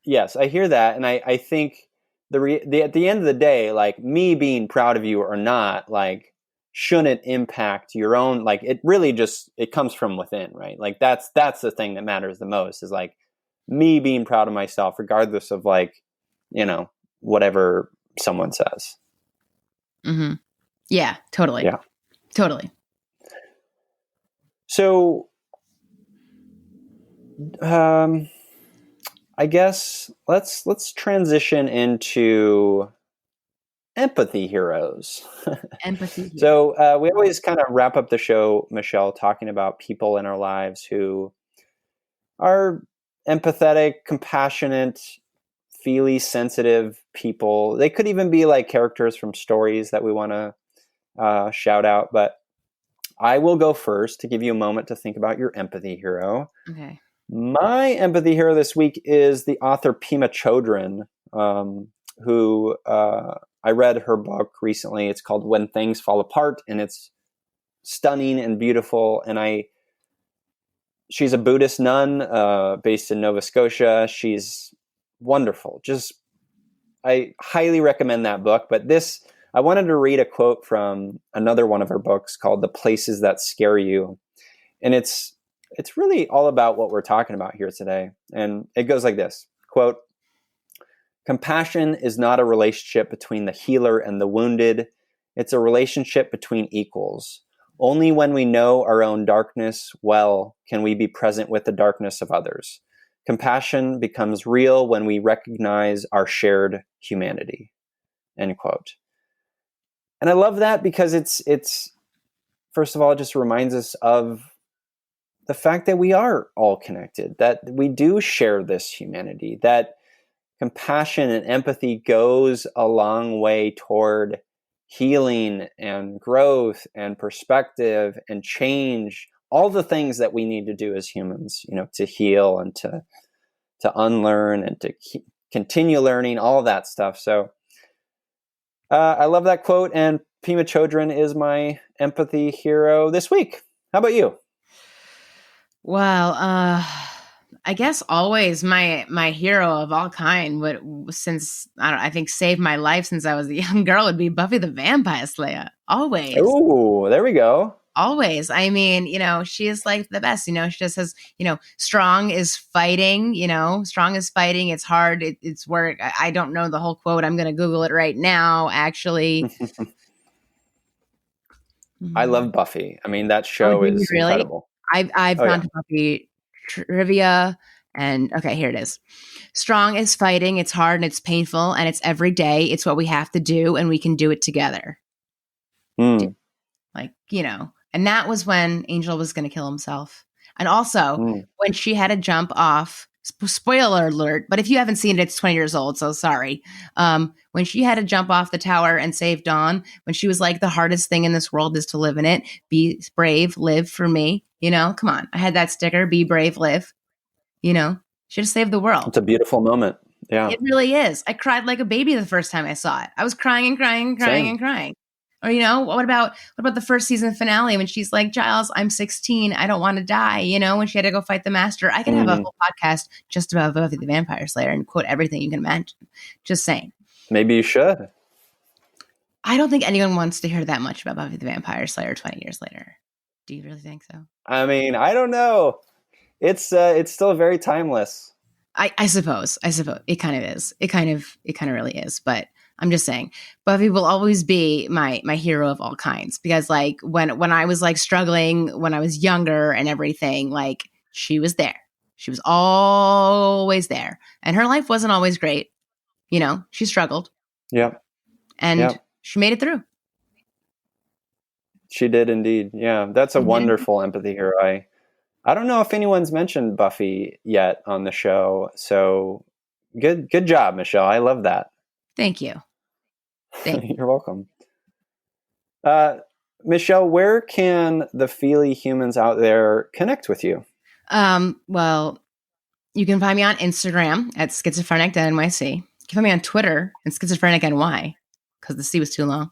Yes, I hear that, and I think at the end of the day, like me being proud of you or not, like shouldn't impact your own. Like it really just it comes from within, right? Like that's the thing that matters the most is like me being proud of myself, regardless of like whatever someone says. Mm-hmm. Yeah, totally. Yeah. Totally. So, I guess let's transition into empathy heroes. Empathy. So we always kind of wrap up the show, Michelle, talking about people in our lives who are empathetic, compassionate, feely, sensitive people. They could even be like characters from stories that we want to shout out. But I will go first to give you a moment to think about your empathy hero. Okay. My empathy hero this week is the author Pema Chodron, who I read her book recently. It's called When Things Fall Apart, and it's stunning and beautiful. And she's a Buddhist nun based in Nova Scotia. She's wonderful. I highly recommend that book. But I wanted to read a quote from another one of her books called The Places That Scare You. And it's really all about what we're talking about here today. And it goes like this, quote, "Compassion is not a relationship between the healer and the wounded. It's a relationship between equals. Only when we know our own darkness well can we be present with the darkness of others. Compassion becomes real when we recognize our shared humanity." End quote. And I love that because it's first of all, it just reminds us of the fact that we are all connected, that we do share this humanity, that compassion and empathy goes a long way toward healing and growth and perspective and change, all the things that we need to do as humans, to heal and to unlearn and to continue learning, all of that stuff. So I love that quote, and Pema Chodron is my empathy hero this week. How about you? Well, I guess always my hero of all kind I think saved my life since I was a young girl would be Buffy the Vampire Slayer. Always. Oh, there we go. Always. I mean, she is like the best, she just says, strong is fighting, strong is fighting. It's hard. It's work. I don't know the whole quote. I'm going to Google it right now, actually. I love Buffy. I mean, that show is really incredible. I've gone to Buffy trivia, and okay, here it is. Strong is fighting. It's hard and it's painful and it's every day. It's what we have to do, and we can do it together. Like, and that was when Angel was going to kill himself. And also when she had to jump off, spoiler alert, but if you haven't seen it, it's 20 years old. So sorry. When she had to jump off the tower and save Dawn, when she was like, the hardest thing in this world is to live in it. Be brave, live for me. Come on. I had that sticker, be brave, live. Should have saved the world. It's a beautiful moment. Yeah. It really is. I cried like a baby the first time I saw it. I was crying and crying and crying and crying. Or, what about the first season finale when she's like, Giles, I'm 16. I don't want to die. When she had to go fight the master. I could have a whole podcast just about Buffy the Vampire Slayer and quote everything you can imagine. Just saying. Maybe you should. I don't think anyone wants to hear that much about Buffy the Vampire Slayer 20 years later. Do you really think so? I mean, I don't know. It's still very timeless. I suppose it kind of is. It kind of really is. But I'm just saying, Buffy will always be my hero of all kinds, because like when I was like struggling when I was younger and everything, like she was there. She was always there, and her life wasn't always great. She struggled. Yep. And she made it through. She did indeed. Yeah, that's a wonderful empathy hero. I don't know if anyone's mentioned Buffy yet on the show, so good job, Michelle. I love that. Thank you. You're welcome. Michelle, where can the Feely humans out there connect with you? Well, you can find me on Instagram at schizophrenic.nyc. You can find me on Twitter at schizophrenic.ny because the C was too long.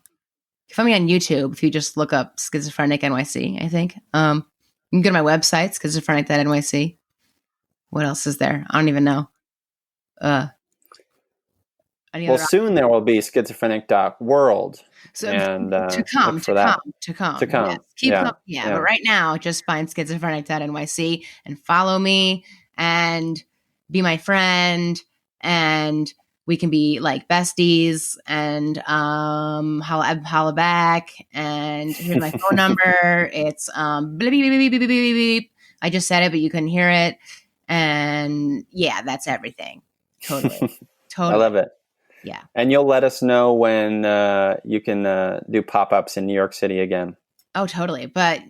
You can find me on YouTube if you just look up Schizophrenic NYC, I think. You can go to my website, schizophrenic.nyc. What else is there? I don't even know. Soon there will be schizophrenic.world. So and to come. Yes. Keep coming. Yeah, but right now, just find schizophrenic.nyc and follow me and be my friend, and we can be like besties, and holla back. And here's my phone number. It's beep, beep, beep, beep, beep, beep, beep. I just said it, but you couldn't hear it. And yeah, that's everything. Totally. I love it. Yeah. And you'll let us know when you can do pop-ups in New York City again. Oh, totally. But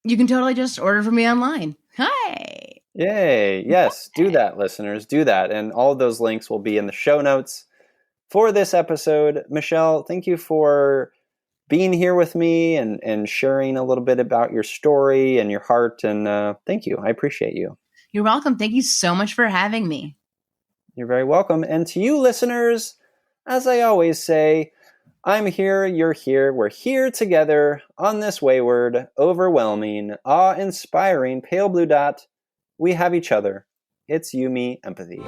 you can totally just order from me online. Hi. Yay. Yes, do that, listeners. Do that. And all of those links will be in the show notes for this episode. Michelle, thank you for being here with me and sharing a little bit about your story and your heart. And thank you. I appreciate you. You're welcome. Thank you so much for having me. You're very welcome. And to you listeners, as I always say, I'm here, you're here, we're here together on this wayward, overwhelming, awe-inspiring pale blue dot. We have each other. It's You, Me, Empathy.